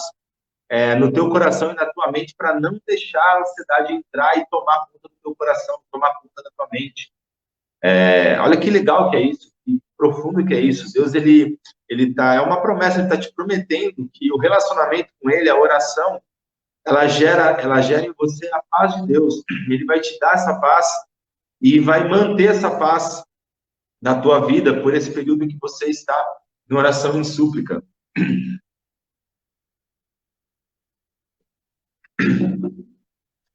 no teu coração e na tua mente para não deixar a ansiedade entrar e tomar conta do teu coração, tomar conta da tua mente. Olha que legal que é isso, que profundo que é isso. Deus, é uma promessa, ele está te prometendo que o relacionamento com ele, a oração, ela gera em você a paz de Deus. Ele vai te dar essa paz e vai manter essa paz na tua vida por esse período em que você está em oração e em súplica.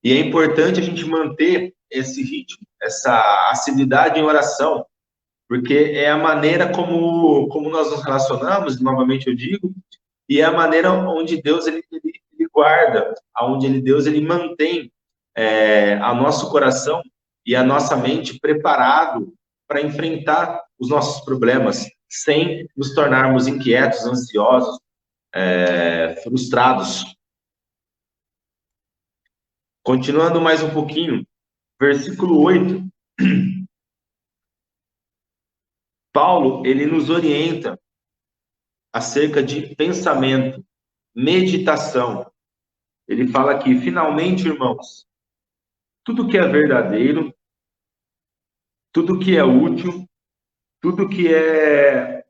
E é importante a gente manter esse ritmo, essa assiduidade em oração, porque é a maneira como nós nos relacionamos, novamente eu digo, e é a maneira onde Deus ele guarda, onde Deus ele mantém a nosso coração e a nossa mente preparado para enfrentar os nossos problemas, sem nos tornarmos inquietos, ansiosos, frustrados. Continuando mais um pouquinho, versículo 8, Paulo, ele nos orienta acerca de pensamento, meditação. Ele fala aqui, finalmente, irmãos, tudo que é verdadeiro, tudo que é útil, tudo que é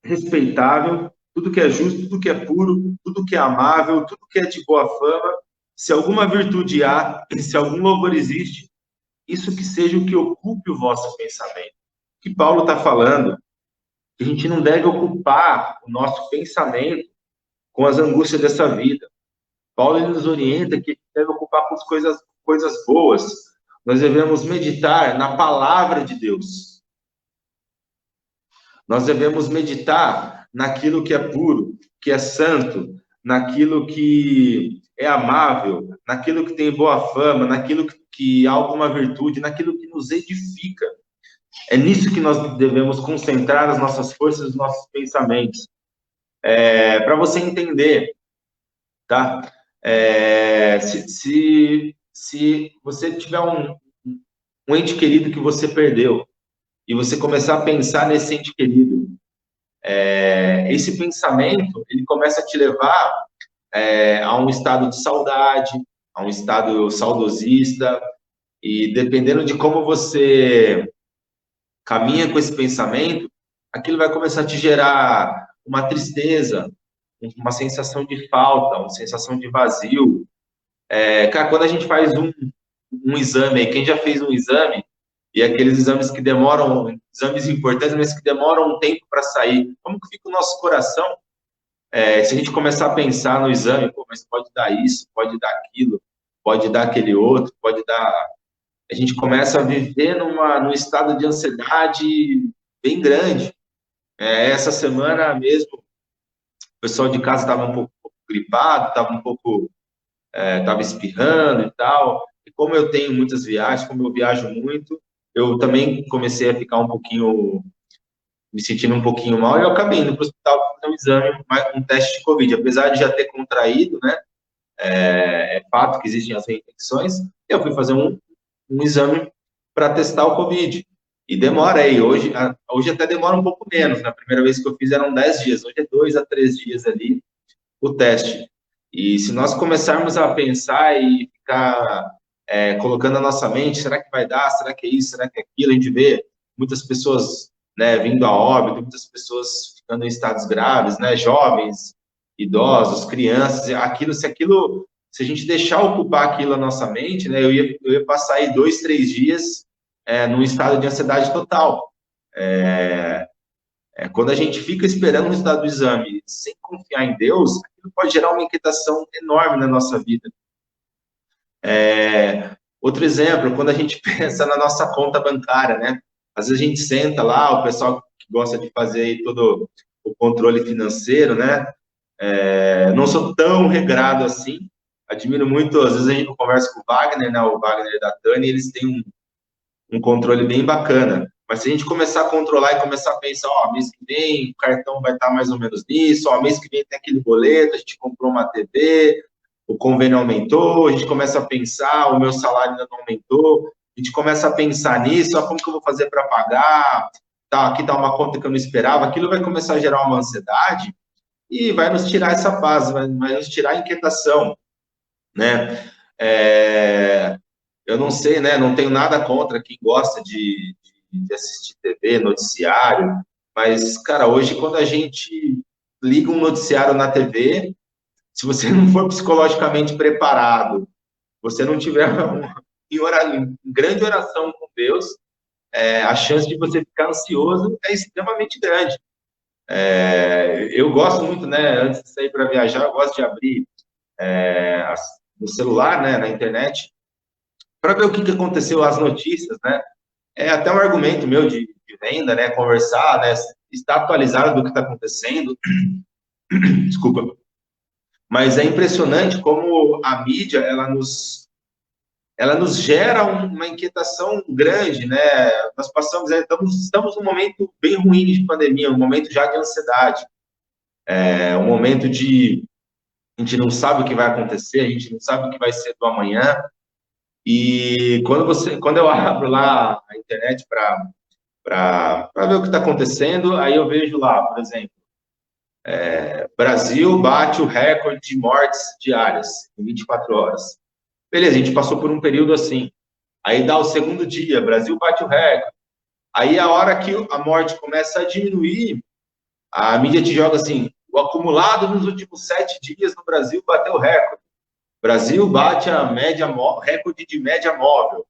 respeitável, tudo que é justo, tudo que é puro, tudo que é amável, tudo que é de boa fama, se alguma virtude há, se algum louvor existe, isso que seja o que ocupe o vosso pensamento. O que Paulo está falando, que a gente não deve ocupar o nosso pensamento com as angústias dessa vida. Paulo ele nos orienta que a gente deve ocupar com as coisas boas. Nós devemos meditar na palavra de Deus. Nós devemos meditar naquilo que é puro, que é santo, naquilo que é amável, naquilo que tem boa fama, naquilo que há alguma virtude, naquilo que nos edifica. É nisso que nós devemos concentrar as nossas forças, os nossos pensamentos. Para você entender, tá? Se você tiver um ente querido que você perdeu e você começar a pensar nesse ente querido, esse pensamento ele começa a te levar a um estado de saudade, a um estado saudosista, e dependendo de como você caminha com esse pensamento, aquilo vai começar a te gerar uma tristeza, uma sensação de falta, uma sensação de vazio. Cara, quando a gente faz um exame, quem já fez um exame, e aqueles exames que demoram, exames importantes, mas que demoram um tempo para sair, como que fica o nosso coração? Se a gente começar a pensar no exame, pô, mas pode dar isso, pode dar aquilo, pode dar aquele outro, pode dar... A gente começa a viver num estado de ansiedade bem grande. Essa semana mesmo, o pessoal de casa estava um pouco gripado, estava espirrando e tal. E como eu tenho muitas viagens, como eu viajo muito, eu também comecei a ficar me sentindo um pouquinho mal, e eu acabei indo para o hospital para fazer um exame, um teste de Covid. Apesar de já ter contraído, né, é fato que existem as reinfecções, eu fui fazer um exame para testar o Covid. E demora aí, hoje até demora um pouco menos. Na primeira vez que eu fiz eram 10 dias, hoje é 2 a 3 dias ali o teste. E se nós começarmos a pensar e ficar colocando a nossa mente, será que vai dar? Será que é isso? Será que é aquilo? A gente vê muitas pessoas, né, vindo a óbito, muitas pessoas ficando em estados graves, né, jovens, idosos, crianças, se a gente deixar ocupar aquilo a nossa mente, né, eu ia passar aí 2, 3 dias num estado de ansiedade total. Quando a gente fica esperando o resultado do exame sem confiar em Deus, aquilo pode gerar uma inquietação enorme na nossa vida. Outro exemplo, quando a gente pensa na nossa conta bancária, né? Às vezes a gente senta lá, o pessoal que gosta de fazer aí todo o controle financeiro, né? Não sou tão regrado assim. Admiro muito, às vezes a gente conversa com o Wagner, né? O Wagner da Tani, eles têm um controle bem bacana. Mas se a gente começar a controlar e começar a pensar, ó, mês que vem o cartão vai estar mais ou menos nisso, ó, mês que vem tem aquele boleto, a gente comprou uma TV, o convênio aumentou, a gente começa a pensar, o meu salário ainda não aumentou, a gente começa a pensar nisso, ó, como que eu vou fazer para pagar, tá, aqui tá uma conta que eu não esperava, aquilo vai começar a gerar uma ansiedade e vai nos tirar essa paz, vai nos tirar a inquietação, né? Eu não sei, né? Não tenho nada contra quem gosta de assistir TV, noticiário, mas, cara, hoje quando a gente liga um noticiário na TV, se você não for psicologicamente preparado, você não tiver em grande oração com Deus, a chance de você ficar ansioso é extremamente grande. Eu gosto muito, né? Antes de sair para viajar, eu gosto de abrir no celular, né? Na internet, para ver o que aconteceu, as notícias, né? É até um argumento meu de venda, né? Conversar, né? Estar atualizado do que está acontecendo. Desculpa. Mas é impressionante como a mídia, ela nos gera uma inquietação grande, né? Nós passamos, estamos num momento bem ruim de pandemia, um momento já de ansiedade, um momento de a gente não sabe o que vai acontecer, a gente não sabe o que vai ser do amanhã. E quando eu abro lá a internet para ver o que está acontecendo, aí eu vejo lá, por exemplo, Brasil bate o recorde de mortes diárias em 24 horas. Beleza, a gente passou por um período assim. Aí dá o segundo dia, Brasil bate o recorde. Aí a hora que a morte começa a diminuir, a mídia te joga assim, o acumulado nos últimos 7 dias no Brasil bateu o recorde. Brasil bate a recorde de média móvel.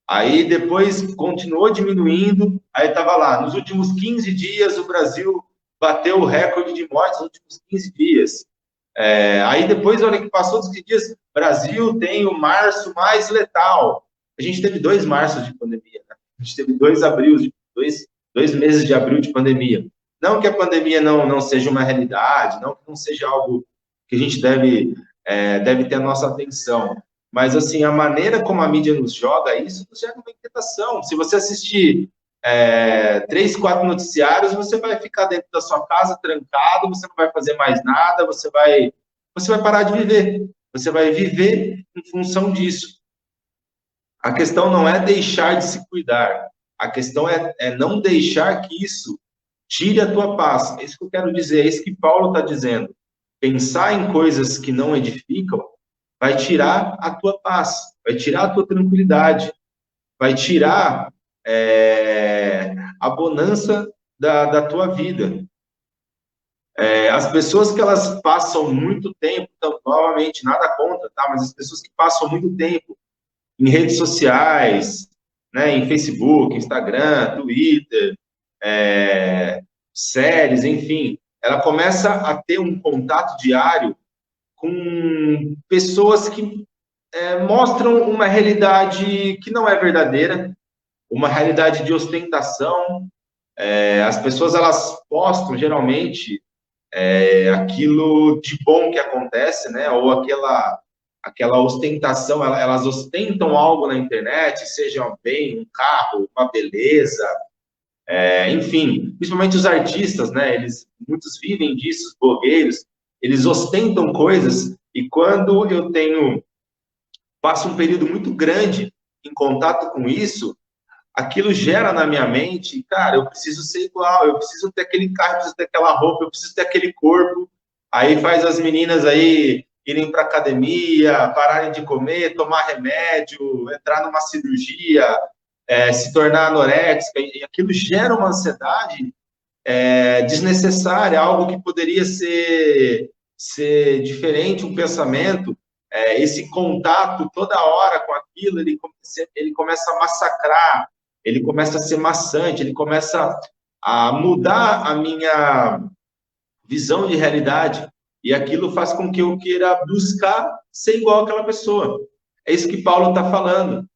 Aí depois continuou diminuindo, aí estava lá, nos últimos 15 dias o Brasil bateu o recorde de mortes nos últimos 15 dias. Aí depois, olha que passou dos 15 dias, Brasil tem o março mais letal. A gente teve 2 marços de pandemia, né? A gente teve 2 abril, dois meses de abril de pandemia. Não que a pandemia não seja uma realidade, não que não seja algo que a gente deve ter a nossa atenção. Mas, assim, a maneira como a mídia nos joga isso nos gera uma inquietação. Se você assistir 3, 4 noticiários, você vai ficar dentro da sua casa trancado, você não vai fazer mais nada, você vai parar de viver. Você vai viver em função disso. A questão não é deixar de se cuidar. A questão é não deixar que isso tire a tua paz. É isso que eu quero dizer, é isso que Paulo está dizendo. Pensar em coisas que não edificam vai tirar a tua paz, vai tirar a tua tranquilidade, vai tirar a bonança da tua vida. As pessoas que elas passam muito tempo, então, novamente, nada contra, tá? Mas as pessoas que passam muito tempo em redes sociais, né, em Facebook, Instagram, Twitter, séries, enfim, ela começa a ter um contato diário com pessoas que mostram uma realidade que não é verdadeira, uma realidade de ostentação. As pessoas, elas postam, geralmente, aquilo de bom que acontece, né? Ou aquela ostentação, elas ostentam algo na internet, seja um bem, um carro, uma beleza, enfim, principalmente os artistas, né? Muitos vivem disso, os blogueiros, eles ostentam coisas, e quando eu passo um período muito grande em contato com isso, aquilo gera na minha mente, cara, eu preciso ser igual, eu preciso ter aquele carro, eu preciso ter aquela roupa, eu preciso ter aquele corpo. Aí faz as meninas aí irem para academia, pararem de comer, tomar remédio, entrar numa cirurgia, se tornar anoréxica, e aquilo gera uma ansiedade desnecessária, algo que poderia ser diferente, um pensamento. Esse contato toda hora com aquilo, ele começa a massacrar, ele começa a ser maçante, ele começa a mudar a minha visão de realidade, e aquilo faz com que eu queira buscar ser igual àquela pessoa. É isso que Paulo está falando.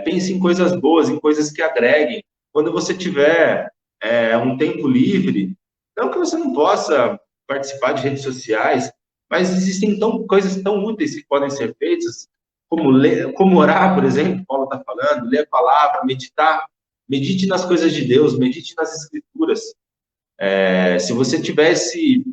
Pense em coisas boas, em coisas que agreguem. Quando você tiver um tempo livre, não que você não possa participar de redes sociais, mas existem coisas tão úteis que podem ser feitas, como como orar, por exemplo, Paulo está falando, ler a palavra, meditar. Medite nas coisas de Deus, medite nas Escrituras. Se você tivesse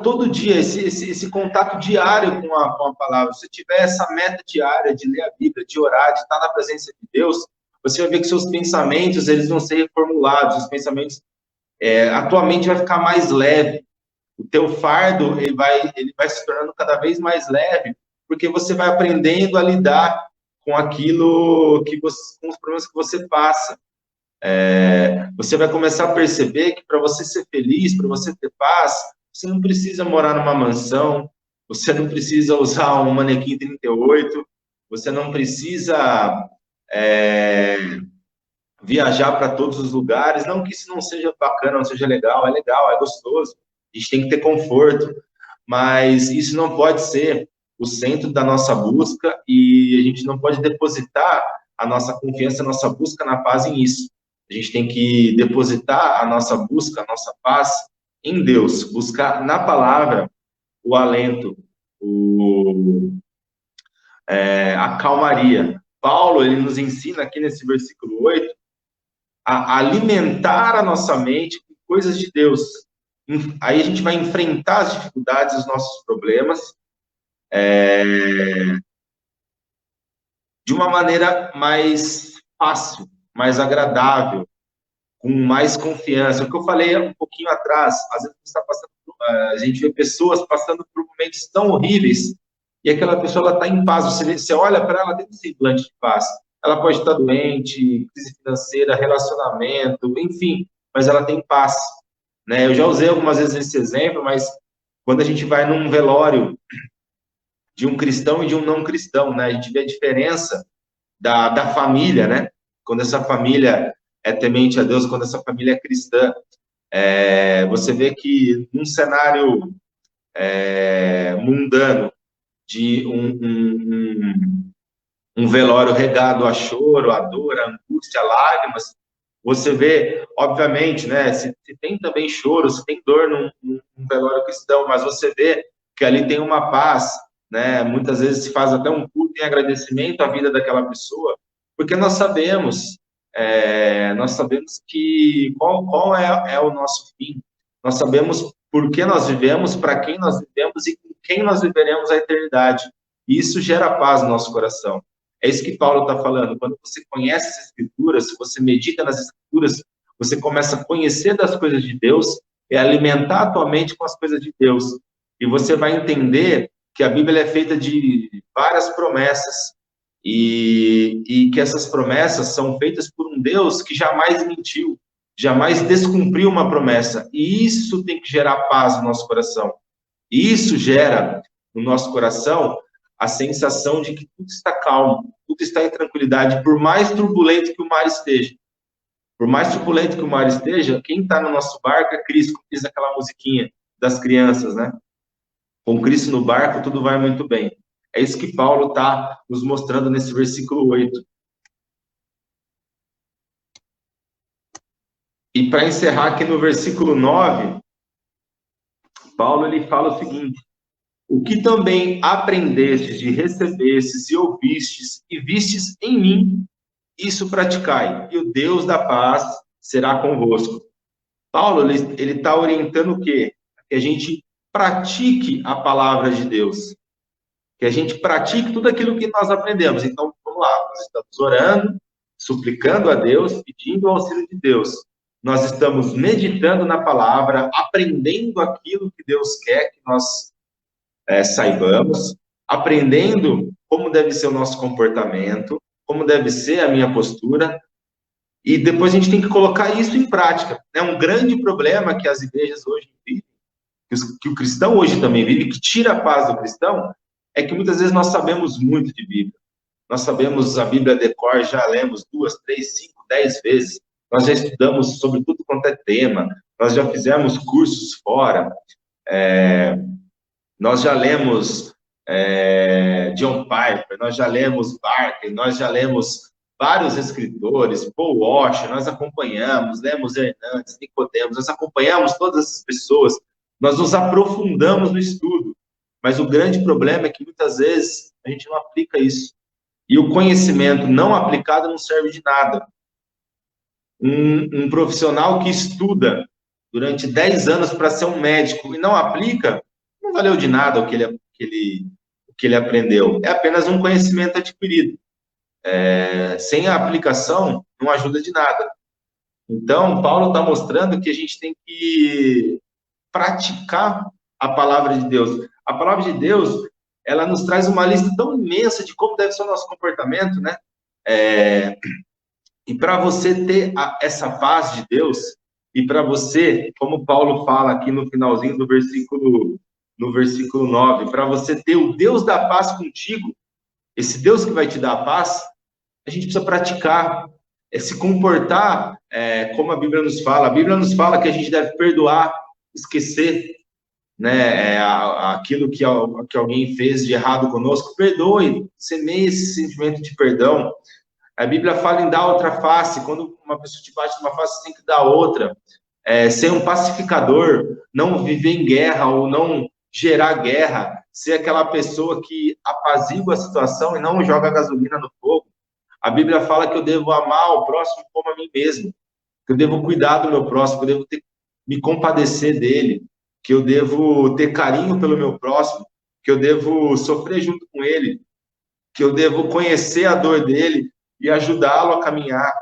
todo dia, esse contato diário com a palavra, se tiver essa meta diária de ler a Bíblia, de orar, de estar na presença de Deus, você vai ver que seus pensamentos, eles vão ser reformulados, os pensamentos, a tua mente vai ficar mais leve, o teu fardo, ele vai se tornando cada vez mais leve, porque você vai aprendendo a lidar com aquilo com os problemas que você passa. Você vai começar a perceber que para você ser feliz, para você ter paz, você não precisa morar numa mansão, você não precisa usar um manequim 38, você não precisa viajar para todos os lugares. Não que isso não seja bacana, não seja legal, é gostoso, a gente tem que ter conforto, mas isso não pode ser o centro da nossa busca e a gente não pode depositar a nossa confiança, a nossa busca na paz em isso. A gente tem que depositar a nossa busca, a nossa paz em Deus, buscar na palavra o alento, a calmaria. Paulo, ele nos ensina aqui nesse versículo 8, a alimentar a nossa mente com coisas de Deus. Aí a gente vai enfrentar as dificuldades, os nossos problemas, de uma maneira mais fácil, mais agradável, com mais confiança. O que eu falei um pouquinho atrás, às vezes a gente vê pessoas passando por momentos tão horríveis e aquela pessoa está em paz. Você olha para ela, tem um semblante de paz. Ela pode estar doente, crise financeira, relacionamento, enfim, mas ela tem paz. Né? Eu já usei algumas vezes esse exemplo, mas quando a gente vai num velório de um cristão e de um não cristão, né? A gente vê a diferença da família, né? Quando essa família é temente a Deus, quando essa família é cristã, você vê que num cenário mundano de um velório regado a choro, a dor, a angústia, a lágrimas, você vê, obviamente, né, se tem também choro, se tem dor num velório cristão, mas você vê que ali tem uma paz, né, muitas vezes se faz até um culto em agradecimento à vida daquela pessoa, porque nós sabemos que qual é o nosso fim, nós sabemos por que nós vivemos, para quem nós vivemos e com quem nós viveremos a eternidade, e isso gera paz no nosso coração. É isso que Paulo está falando. Quando você conhece as Escrituras, se você medita nas Escrituras, você começa a conhecer das coisas de Deus e alimentar a tua mente com as coisas de Deus. E você vai entender que a Bíblia é feita de várias promessas e que essas promessas são feitas por um Deus que jamais mentiu, jamais descumpriu uma promessa. E isso tem que gerar paz no nosso coração. E isso gera no nosso coração a sensação de que tudo está calmo, tudo está em tranquilidade, por mais turbulento que o mar esteja. Por mais turbulento que o mar esteja, quem está no nosso barco é Cristo, como diz aquela musiquinha das crianças, né? Com Cristo no barco, tudo vai muito bem. É isso que Paulo está nos mostrando nesse versículo 8. E para encerrar aqui no versículo 9, Paulo ele fala o seguinte: o que também aprendestes e recebestes e ouvistes e vistes em mim, isso praticai, e o Deus da paz será convosco. Paulo, ele está orientando o quê? Que a gente pratique a palavra de Deus, que a gente pratique tudo aquilo que nós aprendemos. Então, vamos lá, nós estamos orando, suplicando a Deus, pedindo o auxílio de Deus. Nós estamos meditando na palavra, aprendendo aquilo que Deus quer que nós saibamos, aprendendo como deve ser o nosso comportamento, como deve ser a minha postura, e depois a gente tem que colocar isso em prática. É um grande problema que as igrejas hoje vivem, que o cristão hoje também vive, que tira a paz do cristão, é que muitas vezes nós sabemos muito de Bíblia. Nós sabemos a Bíblia de cor, já lemos 2, 3, 5, 10 vezes. Nós já estudamos sobre tudo quanto é tema. Nós já fizemos cursos fora. Nós já lemos John Piper, nós já lemos Barker, nós já lemos vários escritores, Paul Washer, nós acompanhamos, Lemos Hernandes, Nicodemos, nós acompanhamos todas essas pessoas, nós nos aprofundamos no estudo, mas o grande problema é que muitas vezes a gente não aplica isso. E o conhecimento não aplicado não serve de nada. Um profissional que estuda durante 10 anos para ser um médico e não aplica, não valeu de nada o que ele aprendeu. É apenas um conhecimento adquirido. Sem a aplicação, não ajuda de nada. Então, Paulo está mostrando que a gente tem que praticar a palavra de Deus. A palavra de Deus, ela nos traz uma lista tão imensa de como deve ser o nosso comportamento, né? E para você ter essa paz de Deus, e para você, como Paulo fala aqui no finalzinho do no versículo 9, para você ter o Deus da paz contigo, esse Deus que vai te dar a paz, a gente precisa praticar, se comportar como a Bíblia nos fala. A Bíblia nos fala que a gente deve perdoar, esquecer, né, aquilo que alguém fez de errado conosco. Perdoe, semeie esse sentimento de perdão. A Bíblia fala em dar outra face. Quando uma pessoa te bate numa face, você tem que dar outra. Ser um pacificador, não viver em guerra ou não gerar guerra. Ser aquela pessoa que apazigua a situação e não joga gasolina no fogo. A Bíblia fala que eu devo amar o próximo como a mim mesmo, que eu devo cuidar do meu próximo, que eu devo me compadecer dele, que eu devo ter carinho pelo meu próximo, que eu devo sofrer junto com ele, que eu devo conhecer a dor dele e ajudá-lo a caminhar,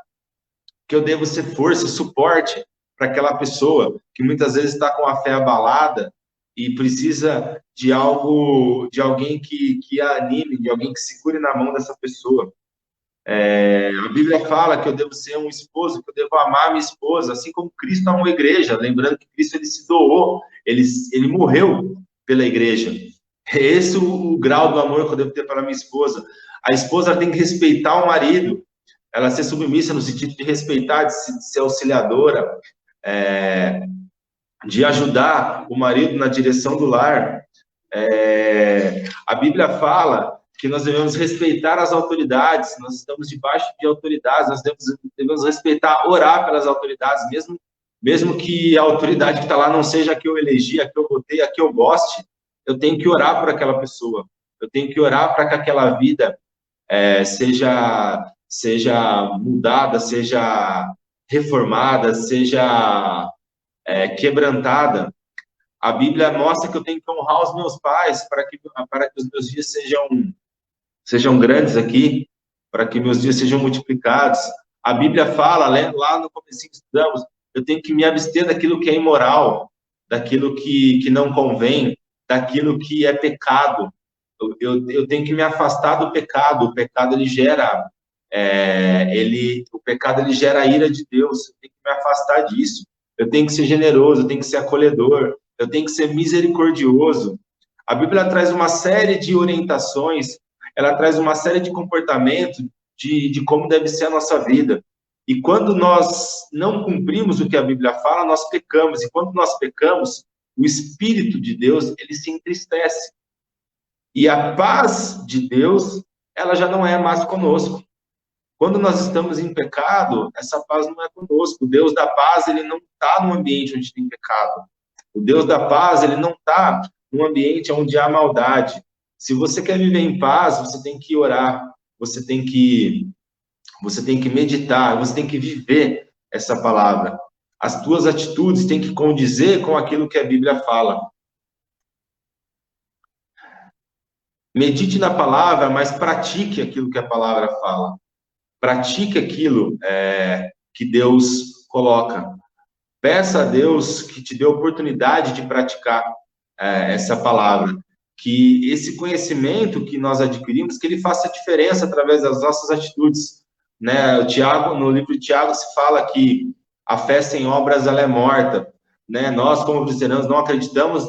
que eu devo ser força e suporte para aquela pessoa que muitas vezes está com a fé abalada e precisa de alguém que a anime, de alguém que segure na mão dessa pessoa. A Bíblia fala que eu devo ser um esposo, que eu devo amar minha esposa, assim como Cristo amou a igreja. Lembrando que Cristo, ele se doou, ele morreu pela igreja. É esse o grau do amor que eu devo ter para minha esposa. A esposa tem que respeitar o marido, ela ser submissa no sentido de respeitar, de ser auxiliadora, de ajudar o marido na direção do lar. A Bíblia fala que nós devemos respeitar as autoridades, nós estamos debaixo de autoridades, nós devemos respeitar, orar pelas autoridades, mesmo que a autoridade que está lá não seja a que eu elegi, a que eu votei, a que eu goste, eu tenho que orar por aquela pessoa, eu tenho que orar para que aquela vida seja mudada, seja reformada, seja quebrantada. A Bíblia mostra que eu tenho que honrar os meus pais para que os meus dias sejam grandes aqui, para que meus dias sejam multiplicados. A Bíblia fala, lá no comecinho estudamos, eu tenho que me abster daquilo que é imoral, daquilo que não convém, daquilo que é pecado. Eu tenho que me afastar do pecado. O pecado, ele gera a ira de Deus. Eu tenho que me afastar disso. Eu tenho que ser generoso, eu tenho que ser acolhedor, eu tenho que ser misericordioso. A Bíblia traz uma série de orientações, ela traz uma série de comportamentos de como deve ser a nossa vida. E quando nós não cumprimos o que a Bíblia fala, nós pecamos. E quando nós pecamos, o Espírito de Deus, ele se entristece. E a paz de Deus, ela já não é mais conosco. Quando nós estamos em pecado, essa paz não é conosco. O Deus da paz, ele não está no ambiente onde tem pecado. O Deus da paz, ele não está num ambiente onde há maldade. Se você quer viver em paz, você tem que orar, você tem que meditar, você tem que viver essa palavra. As tuas atitudes têm que condizer com aquilo que a Bíblia fala. Medite na palavra, mas pratique aquilo que a palavra fala. Pratique aquilo que Deus coloca. Peça a Deus que te dê a oportunidade de praticar essa palavra. Que esse conhecimento que nós adquirimos, que ele faça diferença através das nossas atitudes. Né? No livro de Tiago se fala que a fé sem obras ela é morta. Né? Nós, como cristianos, não acreditamos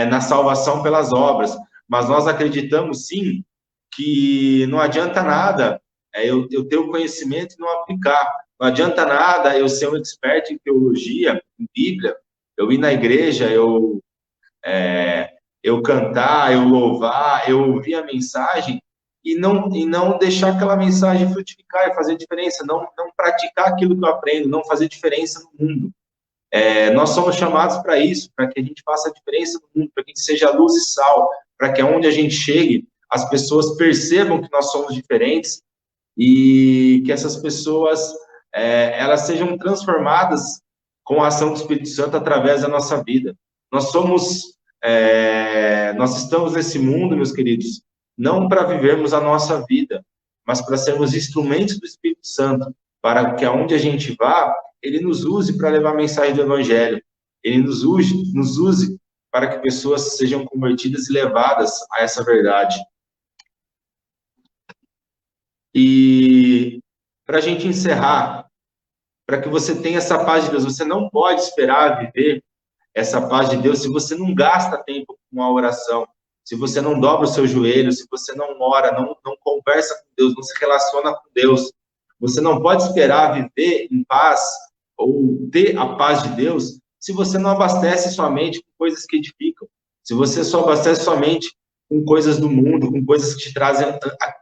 na salvação pelas obras, mas nós acreditamos, sim, que não adianta nada eu ter o conhecimento e não aplicar. Não adianta nada eu ser um expert em teologia, em Bíblia, eu ir na igreja, eu cantar, eu louvar, eu ouvir a mensagem, e não deixar aquela mensagem frutificar e fazer diferença, não praticar aquilo que eu aprendo, não fazer diferença no mundo. Nós somos chamados para isso, para que a gente faça a diferença no mundo, para que a gente seja luz e sal, para que aonde a gente chegue, as pessoas percebam que nós somos diferentes e que essas pessoas elas sejam transformadas com a ação do Espírito Santo através da nossa vida. Nós estamos nesse mundo, meus queridos, não para vivermos a nossa vida, mas para sermos instrumentos do Espírito Santo, para que aonde a gente vá, ele nos use para levar a mensagem do Evangelho, ele nos use para que pessoas sejam convertidas e levadas a essa verdade. E para a gente encerrar, para que você tenha essa paz de Deus, você não pode esperar viver essa paz de Deus se você não gasta tempo com a oração, se você não dobra os seus joelhos, se você não ora, não conversa com Deus, não se relaciona com Deus. Você não pode esperar viver em paz ou ter a paz de Deus se você não abastece sua mente com coisas que edificam, se você só abastece sua mente com coisas do mundo, com coisas que te trazem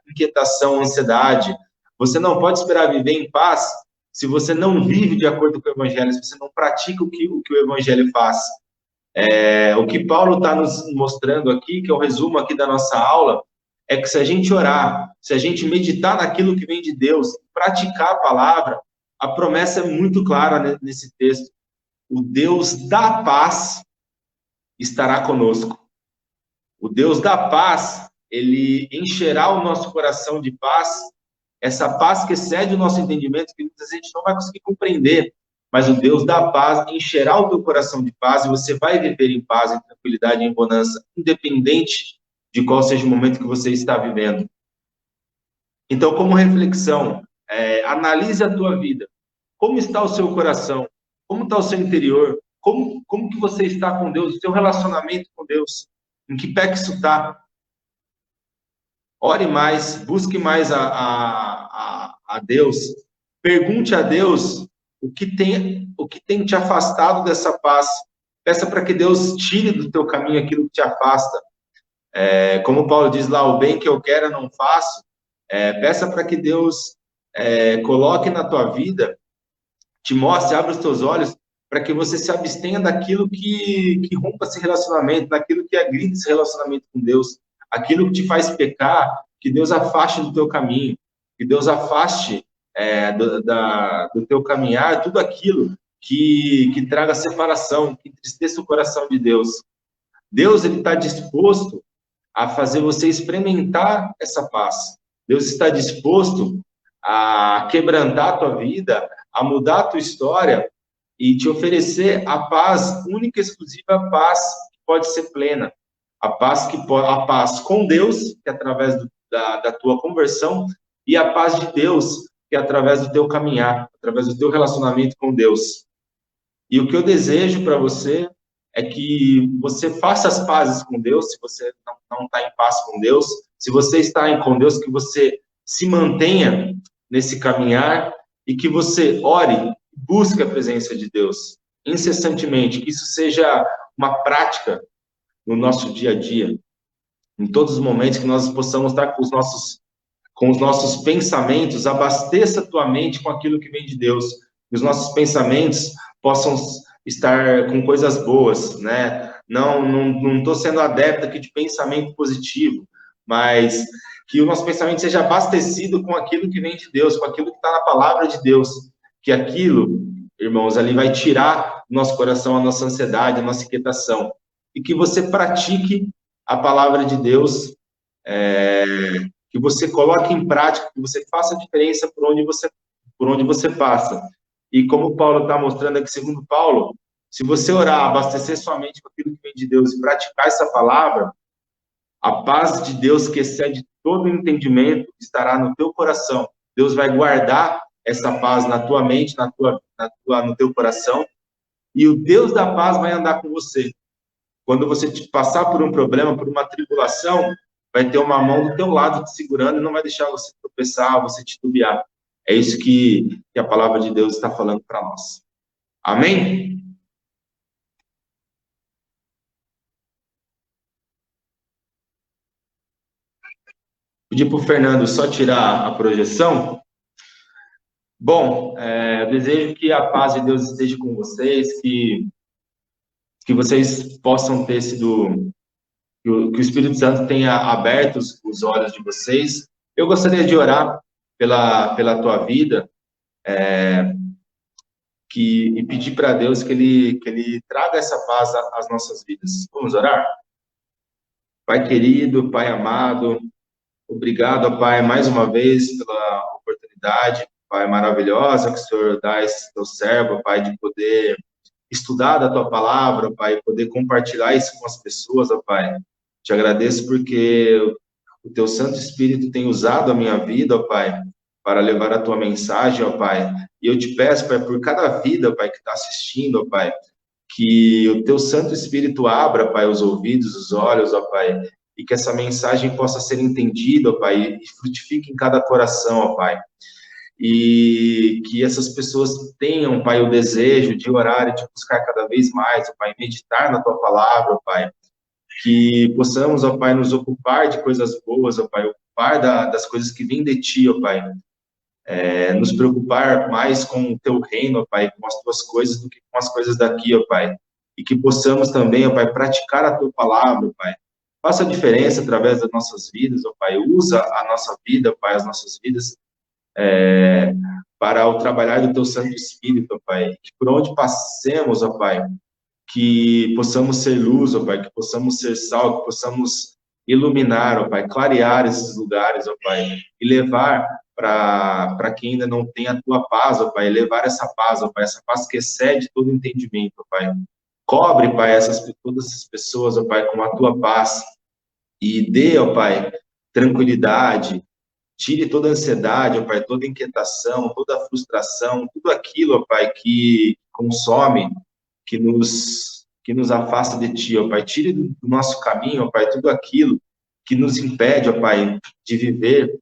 inquietação, ansiedade. Você não pode esperar viver em paz se você não vive de acordo com o Evangelho, se você não pratica o que o Evangelho faz. O que Paulo está nos mostrando aqui, que é o resumo aqui da nossa aula, é que se a gente orar, se a gente meditar naquilo que vem de Deus, praticar a palavra, a promessa é muito clara nesse texto. O Deus da paz estará conosco. O Deus da paz, ele encherá o nosso coração de paz, essa paz que excede o nosso entendimento, que muitas vezes a gente não vai conseguir compreender, mas o Deus da paz encherá o teu coração de paz e você vai viver em paz, em tranquilidade, em bonança, independente de qual seja o momento que você está vivendo. Então, como reflexão, analise a tua vida. Como está o seu coração? Como está o seu interior? Como que você está com Deus? O seu relacionamento com Deus? Em que pé que isso está? Ore mais, busque mais a Deus. Pergunte a Deus o que tem te afastado dessa paz. Peça para que Deus tire do teu caminho aquilo que te afasta. Como Paulo diz lá, o bem que eu quero eu não faço. Peça para que Deus coloque na tua vida, te mostre, abra os teus olhos, para que você se abstenha daquilo que rompa esse relacionamento, daquilo que agride esse relacionamento com Deus, aquilo que te faz pecar, que Deus afaste do teu caminho, que Deus afaste do teu caminhar, tudo aquilo que traga separação, que entristeça o coração de Deus. Deus, ele está disposto a fazer você experimentar essa paz. Deus está disposto a quebrantar a tua vida, a mudar a tua história e te oferecer a paz única e exclusiva, a paz que pode ser plena, a paz com Deus, que é através da tua conversão, e a paz de Deus, que é através do teu caminhar, através do teu relacionamento com Deus. E o que eu desejo para você é que você faça as pazes com Deus, se você não está em paz com Deus, se você está com Deus, que você se mantenha nesse caminhar e que você ore, busque a presença de Deus incessantemente, que isso seja uma prática no nosso dia a dia, em todos os momentos que nós possamos estar com os nossos pensamentos, abasteça a tua mente com aquilo que vem de Deus, que os nossos pensamentos possam estar com coisas boas, né? Não estou sendo adepto aqui de pensamento positivo, mas que o nosso pensamento seja abastecido com aquilo que vem de Deus, com aquilo que está na palavra de Deus, que aquilo, irmãos, ali vai tirar do nosso coração a nossa ansiedade, a nossa inquietação, e que você pratique a palavra de Deus, que você coloque em prática, que você faça a diferença por onde você passa. E como Paulo está mostrando aqui, segundo Paulo, se você orar, abastecer sua mente com aquilo que vem de Deus e praticar essa palavra, a paz de Deus que excede todo o entendimento estará no teu coração. Deus vai guardar essa paz na tua mente, no teu coração, e o Deus da paz vai andar com você. Quando você passar por um problema, por uma tribulação, vai ter uma mão do teu lado te segurando e não vai deixar você tropeçar, você titubear. É isso que a palavra de Deus está falando para nós. Amém? Pedir para o Fernando só tirar a projeção. Bom, eu desejo que a paz de Deus esteja com vocês, que vocês possam ter sido, que o Espírito Santo tenha aberto os olhos de vocês. Eu gostaria de orar pela tua vida, e pedir para Deus que ele traga essa paz às nossas vidas. Vamos orar? Pai querido, Pai amado, obrigado, ó Pai, mais uma vez pela oportunidade, Pai, maravilhosa que o Senhor dá a esse teu servo, Pai, de poder estudar da tua palavra, Pai, poder compartilhar isso com as pessoas, ó Pai. Te agradeço porque o teu Santo Espírito tem usado a minha vida, ó Pai, para levar a tua mensagem, ó Pai. E eu te peço, Pai, por cada vida, Pai, que está assistindo, ó Pai, que o teu Santo Espírito abra, Pai, os ouvidos, os olhos, ó Pai, e que essa mensagem possa ser entendida, ó Pai, e frutifique em cada coração, ó Pai. E que essas pessoas tenham, Pai, o desejo de orar e de buscar cada vez mais, ó Pai, meditar na tua palavra, ó Pai. Que possamos, ó Pai, nos ocupar de coisas boas, ó Pai, ocupar das coisas que vêm de Ti, ó Pai. Nos preocupar mais com o Teu reino, ó Pai, com as Tuas coisas, do que com as coisas daqui, ó Pai. E que possamos também, ó Pai, praticar a Tua palavra, ó Pai. Faça a diferença através das nossas vidas, ó Pai. Usa a nossa vida, ó Pai, as nossas vidas, para o trabalhar do Teu Santo Espírito, ó Pai. Que por onde passemos, ó Pai, que possamos ser luz, ó Pai, que possamos ser sal, que possamos iluminar, ó Pai, clarear esses lugares, ó Pai, e levar para quem ainda não tem a Tua paz, ó Pai, levar essa paz, ó Pai, essa paz que excede todo entendimento, ó Pai. Cobre, Pai, todas essas pessoas, ó Pai, com a Tua paz, e dê, ó Pai, tranquilidade, tire toda a ansiedade, ó Pai, toda a inquietação, toda a frustração, tudo aquilo, ó Pai, que consome, que nos afasta de Ti, ó Pai. Tire do nosso caminho, ó Pai, tudo aquilo que nos impede, ó Pai, de viver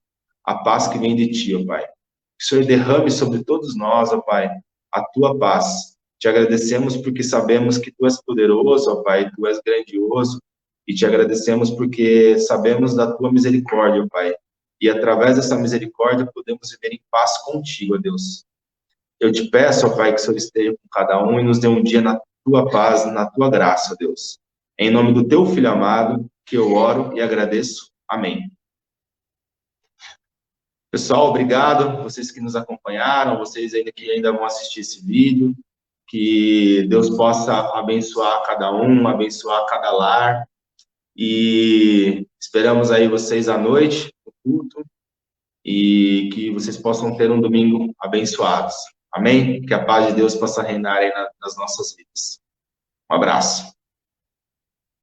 a paz que vem de Ti, ó Pai. Que o Senhor derrame sobre todos nós, ó Pai, a Tua paz. Te agradecemos porque sabemos que Tu és poderoso, ó Pai, Tu és grandioso, e te agradecemos porque sabemos da Tua misericórdia, ó Pai. E através dessa misericórdia podemos viver em paz contigo, ó Deus. Eu te peço, ó Pai, que o Senhor esteja com cada um e nos dê um dia na Tua paz, na Tua graça, ó Deus. Em nome do Teu Filho amado, que eu oro e agradeço. Amém. Pessoal, obrigado. Vocês que nos acompanharam, vocês que ainda vão assistir esse vídeo. Que Deus possa abençoar cada um, abençoar cada lar. E esperamos aí vocês à noite, no culto. E que vocês possam ter um domingo abençoados. Amém? Que a paz de Deus possa reinar aí nas nossas vidas. Um abraço.